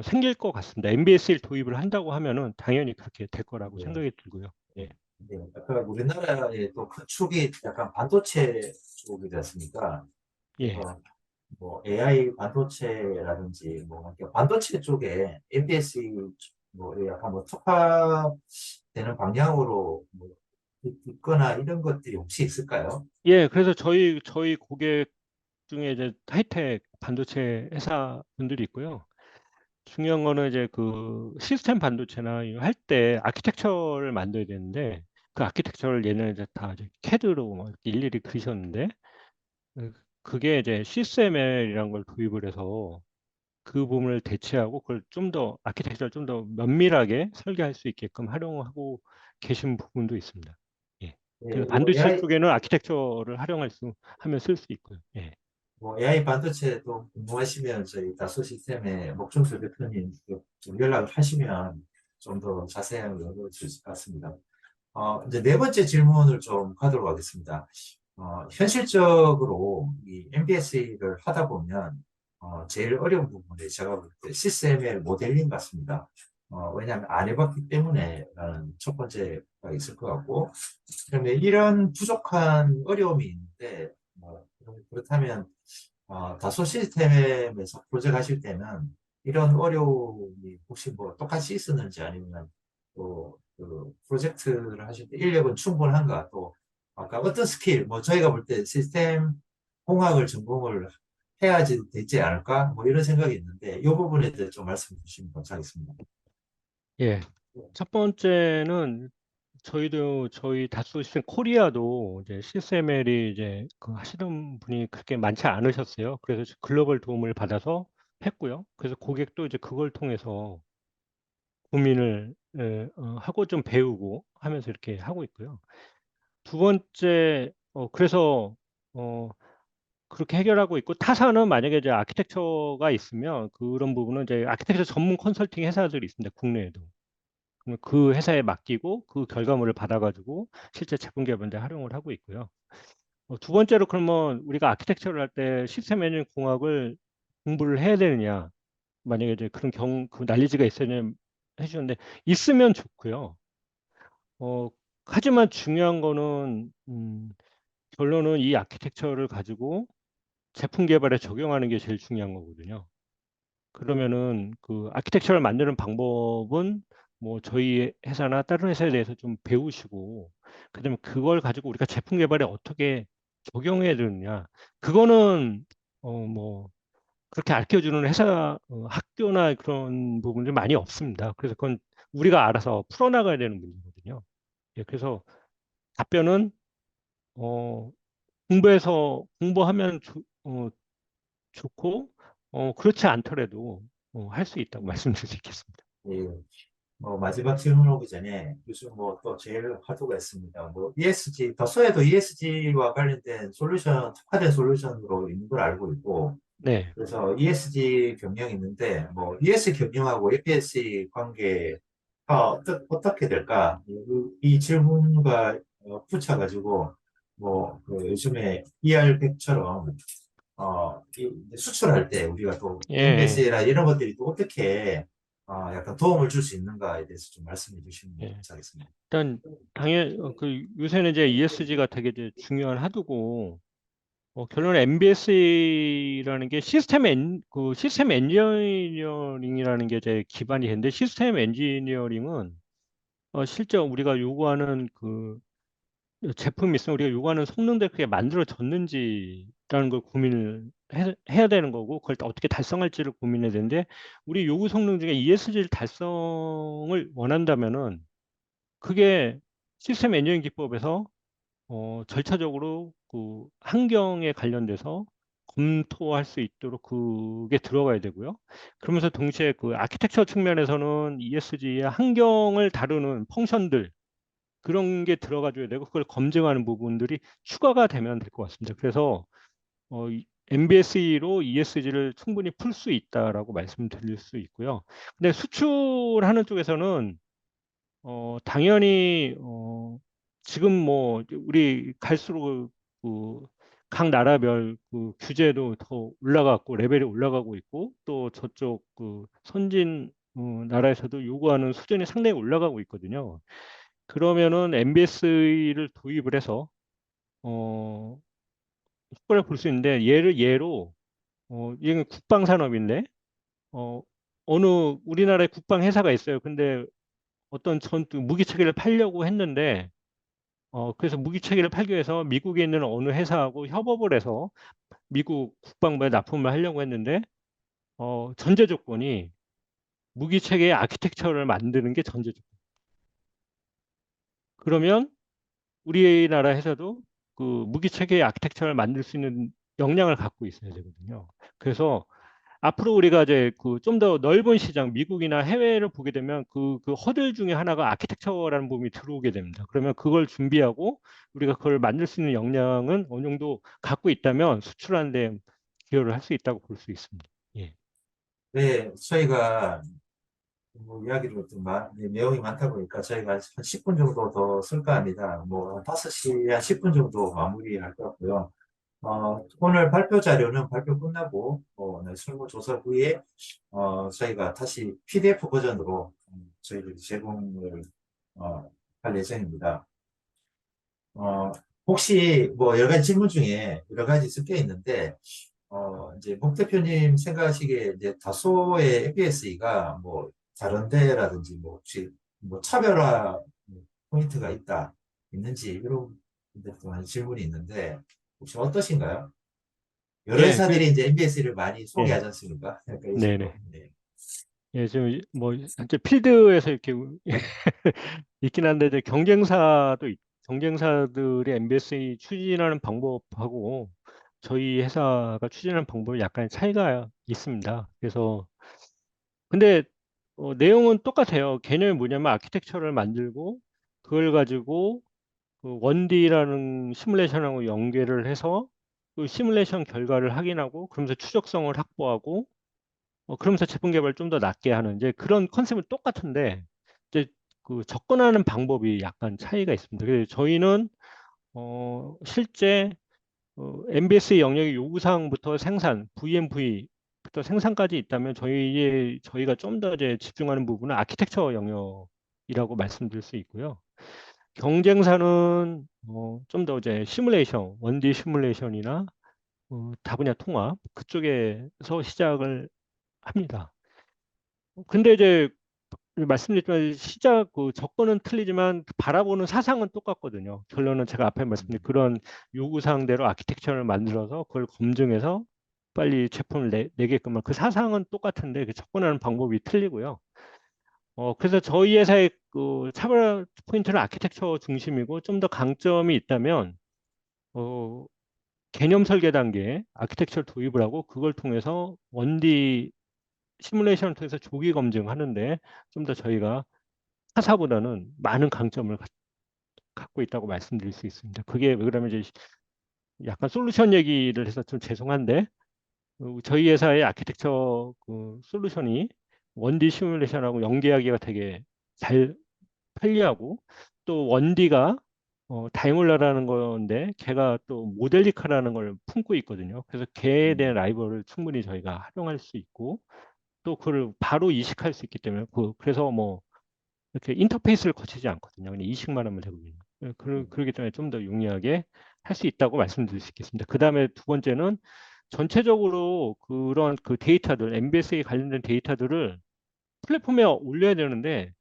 생길 것 같습니다. MBS를 도입을 한다고 하면은 당연히 그렇게 될 거라고 네. 생각이 들고요. 예, 네. 약간 우리나라의 또 큰 축이 약간 반도체 쪽이지 않습니까? 예, 그래서 뭐 AI 반도체라든지 뭐 이렇게 반도체 쪽에 MBS 뭐 약간 뭐 특화되는 방향으로 뭐 있거나 이런 것들이 혹시 있을까요? 예. 그래서 저희 고객 중에 이제 하이텍 반도체 회사 분들이 있고요. 중요한 거는 이제 그 시스템 반도체나 이거 할 때 아키텍처를 만들어야 되는데 그 아키텍처를 얘는 이제 다 이제 CAD로 막 이렇게 일일이 그리셨는데 그게 이제 CSML이라는 걸 도입을 해서 그 부분을 대체하고 그걸 좀 더 아키텍처를 좀 더 면밀하게 설계할 수 있게끔 활용하고 계신 부분도 있습니다. 예. 그래서 네, 반도체 쪽에는 아키텍처를 활용할 수 하면 쓸 수 있고요. 예. 뭐 AI 반도체도 궁금하시면 저희 다소 시스템의 목종수 대표님 좀 연락을 하시면 좀 더 자세하게 알려줄 수 있을 것 같습니다. 이제 네 번째 질문을 좀 하도록 하겠습니다. 현실적으로 이 MBS를 하다 보면 제일 어려운 부분이 제가 볼 때 시스템의 모델링 같습니다. 왜냐하면 안 해봤기 때문에 라는 첫 번째가 있을 것 같고, 그러면 이런 부족한 어려움이 있는데, 그렇다면 다소 시스템에서 프로젝트 하실 때는 이런 어려움이 혹시 뭐 똑같이 있었는지 아니면 또 그 프로젝트를 하실 때 인력은 충분한가 또 아까 어떤 스킬 뭐 저희가 볼 때 시스템 공학을 전공을 해야지 되지 않을까? 뭐 이런 생각이 있는데 이 부분에 대해서 좀 말씀해 주시면 감사하겠습니다. 예. 첫 번째는 저희 다수 시스템 코리아도 이제 시스템엘이 이제 그 하시는 분이 그렇게 많지 않으셨어요. 그래서 글로벌 도움을 받아서 했고요. 그래서 고객도 이제 그걸 통해서 고민을 하고 좀 배우고 하면서 이렇게 하고 있고요. 두 번째, 그래서 어, 그렇게 해결하고 있고 타사는 만약에 이제 아키텍처가 있으면 그런 부분은 이제 아키텍처 전문 컨설팅 회사들이 있습니다. 국내에도. 그러면 그 회사에 맡기고 그 결과물을 받아가지고 실제 제품 개발에 활용을 하고 있고요. 두 번째로 그러면 우리가 아키텍처를 할 때 시스템 엔지니어링 공학을 공부를 해야 되느냐? 만약에 이제 그런 그 난리지가 있으면 해주는데 있으면 좋고요. 어, 하지만 중요한 거는 결론은 이 아키텍처를 가지고 제품 개발에 적용하는 게 제일 중요한 거거든요. 그러면은 그 아키텍처를 만드는 방법은 뭐 저희 회사나 다른 회사에 대해서 좀 배우시고 그다음에 그걸 가지고 우리가 제품 개발에 어떻게 적용해야 되느냐 그거는 뭐 그렇게 알려주는 회사 학교나 그런 부분들이 많이 없습니다. 그래서 그건 우리가 알아서 풀어나가야 되는 문제거든요. 예, 그래서 답변은 어, 공부하면 좋고 그렇지 않더라도 할 수 있다고 말씀드릴 수 있겠습니다. 예, 뭐 마지막 질문 오기 전에 요즘 뭐 또 제일 화두가 있습니다. 뭐 ESG, 더소에도 ESG와 관련된 솔루션, 특화된 솔루션으로 있는 걸 알고 있고, 네, 그래서 ESG 경영이 있는데, 뭐 ESG 경영하고 APS 관계가 어떻게 될까? 이 질문과 붙여가지고, 뭐 요즘에 ER100처럼 이 수출할 때 우리가 또 예, MBS나 이런 것들이 또 어떻게 약간 도움을 줄 수 있는가에 대해서 좀 말씀해 주시면 예. 감사하겠습니다. 일단 당연 그 요새는 이제 ESG가 되게 이제 중요한 하도고 결론 MBS라는 게 그 시스템 엔지니어링이라는 게 이제 기반이 되는데 시스템 엔지니어링은 실제 우리가 요구하는 그 제품이 있으면 우리가 요구하는 성능들 그게 만들어졌는지라는 걸 고민을 해야 되는 거고 그걸 어떻게 달성할지를 고민해야 되는데 우리 요구 성능 중에 ESG 달성을 원한다면은 그게 시스템 엔지니어링 기법에서 절차적으로 그 환경에 관련돼서 검토할 수 있도록 그게 들어가야 되고요. 그러면서 동시에 그 아키텍처 측면에서는 ESG의 환경을 다루는 펑션들 그런 게 들어가줘야 되고 그걸 검증하는 부분들이 추가가 되면 될 것 같습니다. 그래서 MBSE로 ESG를 충분히 풀 수 있다라고 말씀드릴 수 있고요. 근데 수출하는 쪽에서는 당연히 지금 뭐 우리 갈수록 그각 나라별 그 규제도 더 올라갔고 레벨이 올라가고 있고 또 저쪽 그 선진 나라에서도 요구하는 수준이 상당히 올라가고 있거든요. 그러면은 MBS를 도입을 해서 어, 효과를 볼 수 있는데 예로 이게 국방 산업인데 어, 어느 우리나라의 국방 회사가 있어요. 근데 어떤 전투 무기 체계를 팔려고 했는데 그래서 무기 체계를 팔기 위해서 미국에 있는 어느 회사하고 협업을 해서 미국 국방부에 납품을 하려고 했는데 전제 조건이 무기 체계의 아키텍처를 만드는 게 전제 조건. 그러면 우리나라 회사도 그 무기 체계의 아키텍처를 만들 수 있는 역량을 갖고 있어야 되거든요. 그래서 앞으로 우리가 이제 그 좀 더 넓은 시장, 미국이나 해외를 보게 되면 그 허들 중에 하나가 아키텍처라는 부분이 들어오게 됩니다. 그러면 그걸 준비하고 우리가 그걸 만들 수 있는 역량은 어느 정도 갖고 있다면 수출하는 데 기여를 할 수 있다고 볼 수 있습니다. 예. 네, 저희가 뭐 이야기를 좀 네, 내용이 많다 보니까 저희가 한 10분 정도 더 쓸까 합니다. 뭐 5시 한 10분 정도 마무리할 것 같고요. 오늘 발표 자료는 발표 끝나고 네, 설문조사 후에 저희가 다시 PDF 버전으로 저희들이 제공을 할 예정입니다. 어, 혹시 뭐 여러 가지 질문 중에 여러 가지 섞여 있는데 이제 목 대표님 생각하시기에 이제 다소의 FSE가 뭐 다른 데라든지 뭐 혹시 뭐 차별화 포인트가 있는지 이런 분들 많은 질문이 있는데 혹시 어떠신가요? 여러 예, 회사들이 이제 MBS를 많이 예, 소개하지 않습니까? 그러니까 이 식으로. 네네. 네. 예, 지금 뭐 현재 필드에서 이렇게 있긴 한데 이제 경쟁사들이 MBSE 추진하는 방법하고 저희 회사가 추진하는 방법이 약간 차이가 있습니다. 그래서 근데 내용은 똑같아요. 개념이 뭐냐면 아키텍처를 만들고 그걸 가지고 그 1D라는 시뮬레이션하고 연계를 해서 그 시뮬레이션 결과를 확인하고 그러면서 추적성을 확보하고 그러면서 제품 개발을 좀 더 낫게 하는 이제 그런 컨셉은 똑같은데 이제 그 접근하는 방법이 약간 차이가 있습니다. 그래서 저희는 실제 MBS의 영역의 요구사항부터 생산, VMV부터 생산까지 있다면 저희가 좀 더 이제 집중하는 부분은 아키텍처 영역이라고 말씀드릴 수 있고요. 경쟁사는 좀 더 이제 시뮬레이션, 1D 시뮬레이션이나 다분야 통합 그쪽에서 시작을 합니다. 근데 이제 말씀드렸지만 시작 그 접근은 틀리지만 바라보는 사상은 똑같거든요. 결론은 제가 앞에 말씀드린 그런 요구 사항대로 아키텍처를 만들어서 그걸 검증해서 빨리 제품을 내게끔 그 사상은 똑같은데 그 접근하는 방법이 틀리고요. 그래서 저희 회사의 그 차별 포인트는 아키텍처 중심이고 좀 더 강점이 있다면 어, 개념 설계 단계에 아키텍처를 도입을 하고 그걸 통해서 1D 시뮬레이션을 통해서 조기 검증하는데 좀 더 저희가 타사보다는 많은 강점을 갖고 있다고 말씀드릴 수 있습니다. 그게 왜 그러면 이제 약간 솔루션 얘기를 해서 좀 죄송한데 저희 회사의 아키텍처 그 솔루션이 1D 시뮬레이션하고 연계하기가 되게 잘 편리하고 또 1D가 다이몰라라는 건데 걔가 또 모델리카라는 걸 품고 있거든요. 그래서 걔에 대한 음, 라이벌을 충분히 저희가 활용할 수 있고 또 그걸 바로 이식할 수 있기 때문에 그래서 뭐 이렇게 인터페이스를 거치지 않거든요. 그냥 이식만 하면 되거든요. 그렇기 때문에 좀 더 용이하게 할 수 있다고 말씀드릴 수 있겠습니다. 그 다음에 두 번째는 전체적으로 그런 그 데이터들, MBS에 관련된 데이터들을 플랫폼에 올려야 되는데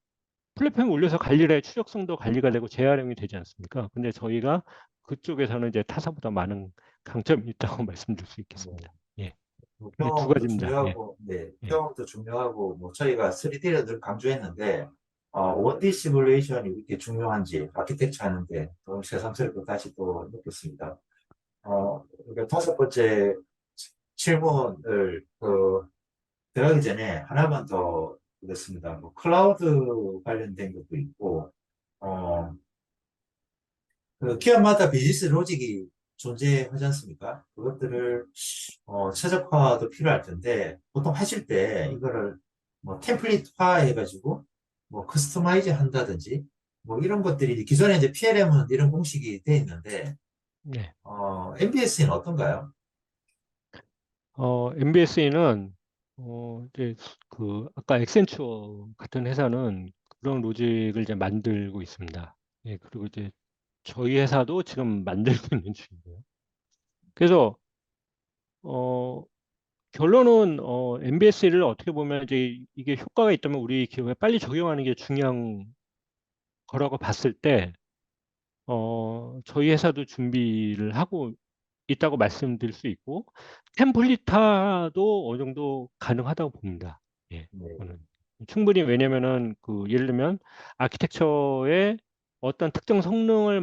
플랫폼에 올려서 관리를 해 추적성도 관리가 되고 재활용이 되지 않습니까? 근데 저희가 그쪽에서는 이제 타사보다 많은 강점이 있다고 말씀드릴 수 네. 있겠습니다. 예. 뭐 네, 두 경험도 가지입니다. 예. 중요하고, 네, 예. 경험도 중요하고, 뭐 저희가 3D를 늘 강조했는데, 1D 시뮬레이션이 이렇게 중요한지 아키텍처 하는데 또 새삼스럽게 다시 또 느꼈습니다. 그러니까 다섯 번째 질문을 들어가기 전에 하나만 더 드렸습니다. 뭐 클라우드 관련된 것도 있고, 어, 그 기업마다 비즈니스 로직이 존재하지 않습니까? 그것들을 최적화도 필요할 텐데 보통 하실 때 이거를 뭐 템플릿화 해가지고 뭐 커스터마이즈 한다든지 뭐 이런 것들이 기존에 이제 PLM은 이런 공식이 돼 있는데 네. MBS는 어떤가요? MBS는 이제 그 아까 엑센추어 같은 회사는 그런 로직을 이제 만들고 있습니다. 예, 그리고 이제 저희 회사도 지금 만들고 있는 중이고요. 그래서 어, 결론은 MBS를 어떻게 보면 이제 이게 효과가 있다면 우리 기업에 빨리 적용하는 게 중요한 거라고 봤을 때 저희 회사도 준비를 하고 있다고 말씀드릴 수 있고 템플릿화도 어느 정도 가능하다고 봅니다. 예, 네, 저는 충분히 왜냐면은 그 예를 들면 아키텍처의 어떤 특정 성능을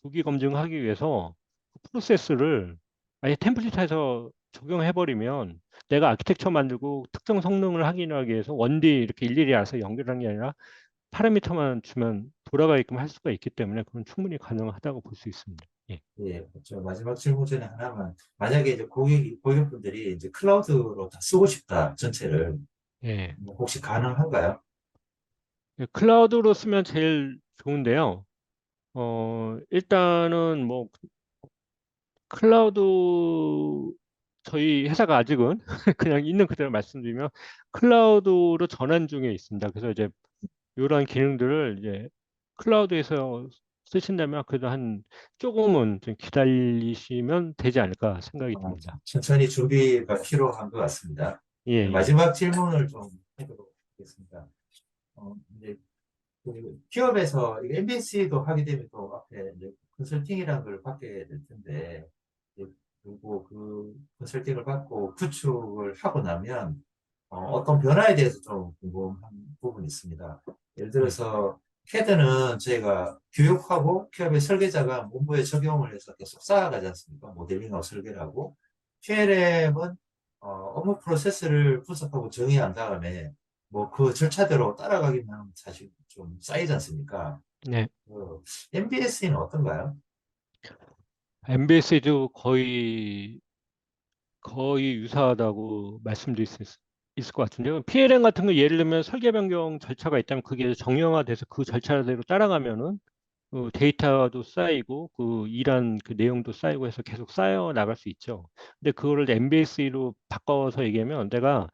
조기 검증하기 위해서 그 프로세스를 아예 템플릿화해서 적용해 버리면 내가 아키텍처 만들고 특정 성능을 확인하기 위해서 원디 이렇게 일일이 알아서 연결하는 게 아니라 파라미터만 주면 돌아가게끔 할 수가 있기 때문에 그건 충분히 가능하다고 볼 수 있습니다. 예. 예, 그렇죠. 마지막 질문 전에 하나만 만약에 이제 고객분들이 이제 클라우드로 다 쓰고 싶다 전체를 예. 뭐 혹시 가능한가요? 예, 클라우드로 쓰면 제일 좋은데요. 일단은 뭐 클라우드 저희 회사가 아직은 그냥 있는 그대로 말씀드리면 클라우드로 전환 중에 있습니다. 그래서 이제 이러한 기능들을 이제 클라우드에서 쓰신다면 그래도 한 조금은 좀 기다리시면 되지 않을까 생각이 듭니다. 천천히 준비가 필요한 것 같습니다. 예, 네, 예. 마지막 질문을 좀 해보도록 하겠습니다. 이제 그 기업에서 MBC도 하게 되면 또 앞에 이제 컨설팅이라는 걸 받게 될 텐데, 이제 그리고 그 컨설팅을 받고 구축을 하고 나면 어떤 변화에 대해서 좀 궁금한 부분이 있습니다. 예를 예, 들어서 캐드는 저희가 교육하고 기업의 설계자가 문부에 적용을 해서 계속 쌓아가지 않습니까? 모델링하고 설계를 하고 PLM은 업무 프로세스를 분석하고 정의한 다음에 뭐 그 절차대로 따라가기만 하면 사실 좀 쌓이지 않습니까? 네. MBS는 어떤가요? MBS도 거의 유사하다고 말씀드릴 수 있을 것 같은데요. PLM 같은 거 예를 들면 설계 변경 절차가 있다면 그게 정형화돼서 그 절차대로 따라가면은 그 데이터도 쌓이고 그 일한 그 내용도 쌓이고 해서 계속 쌓여 나갈 수 있죠. 근데 그거를 MBS로 바꿔서 얘기하면 내가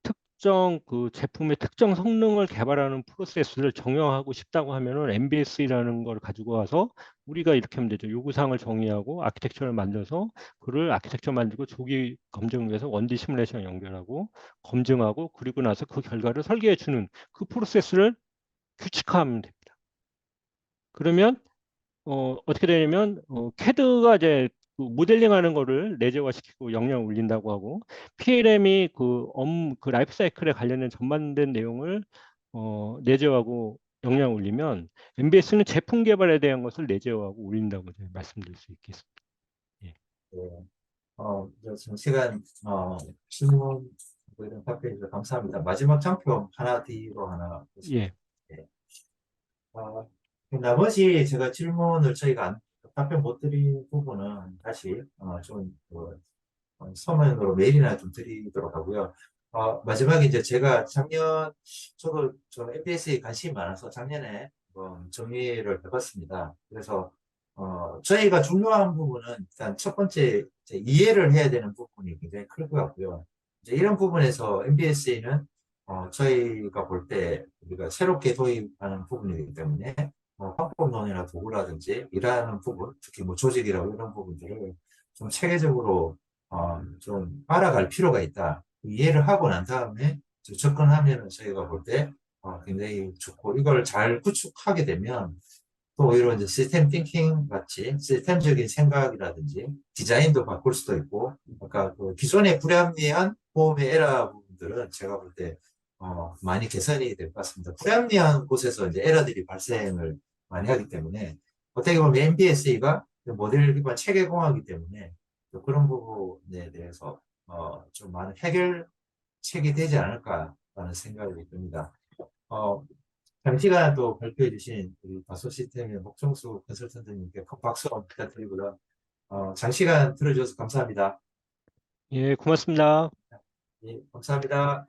특정 그 제품의 특정 성능을 개발하는 프로세스를 정형화하고 싶다고 하면은 MBS라는 걸 가지고 와서 우리가 이렇게 하면 되죠. 요구사항을 정의하고 아키텍처를 만들어서 그를 아키텍처 만들고 조기 검증을 위해서 원디 시뮬레이션 연결하고 검증하고 그리고 나서 그 결과를 설계해 주는 그 프로세스를 규칙화하면 됩니다. 그러면 어떻게 되냐면 CAD가 이제 그 모델링하는 거를 내재화시키고 역량을 올린다고 하고 PLM이 그 라이프 사이클에 관련된 전반된 내용을 내재화하고 역량을 올리면 MBS는 제품 개발에 대한 것을 내재화하고 올린다고 이제 말씀드릴 수 있겠습니다. 예. 네. 이제 시간, 질문, 뭐 이런 답변 주셔서 감사합니다. 마지막 장표 하나 뒤로 하나 보시면. 예. 네. 어, 나머지 제가 질문을 저희가 답변 못 드린 부분은 다시, 서면으로 메일이나 좀 드리도록 하고요. 마지막에 이제 제가 저도 좀 MBS에 관심이 많아서 작년에 정리를 해봤습니다. 그래서, 저희가 중요한 부분은 일단 첫 번째 이제 이해를 해야 되는 부분이 굉장히 클 것 같고요. 이제 이런 부분에서 MBS는 저희가 볼 때 우리가 새롭게 도입하는 부분이기 때문에 방법론이나 도구라든지 일하는 부분, 특히 뭐 조직이라고 이런 부분들을 좀 체계적으로 좀 알아갈 필요가 있다. 이해를 하고 난 다음에 접근하면은 저희가 볼 때 굉장히 좋고 이걸 잘 구축하게 되면 또 오히려 이제 시스템 띵킹 같이 시스템적인 생각이라든지 디자인도 바꿀 수도 있고 그러니까 그 기존의 불합리한 보험의 에러 부분들은 제가 볼 때 많이 개선이 될 것 같습니다. 불합리한 곳에서 이제 에러들이 발생을 많이 하기 때문에 어떻게 보면 MBSE가 모델 기반 체계공학이기 때문에 또 그런 부분에 대해서 좀 많은 해결책이 되지 않을까라는 생각이 듭니다. 어, 장시간 또 발표해 주신 우리 다소 시스템의 목종수 컨설턴트님께 큰 박수 부탁드리고요. 장시간 들어주셔서 감사합니다. 예, 고맙습니다. 예, 감사합니다.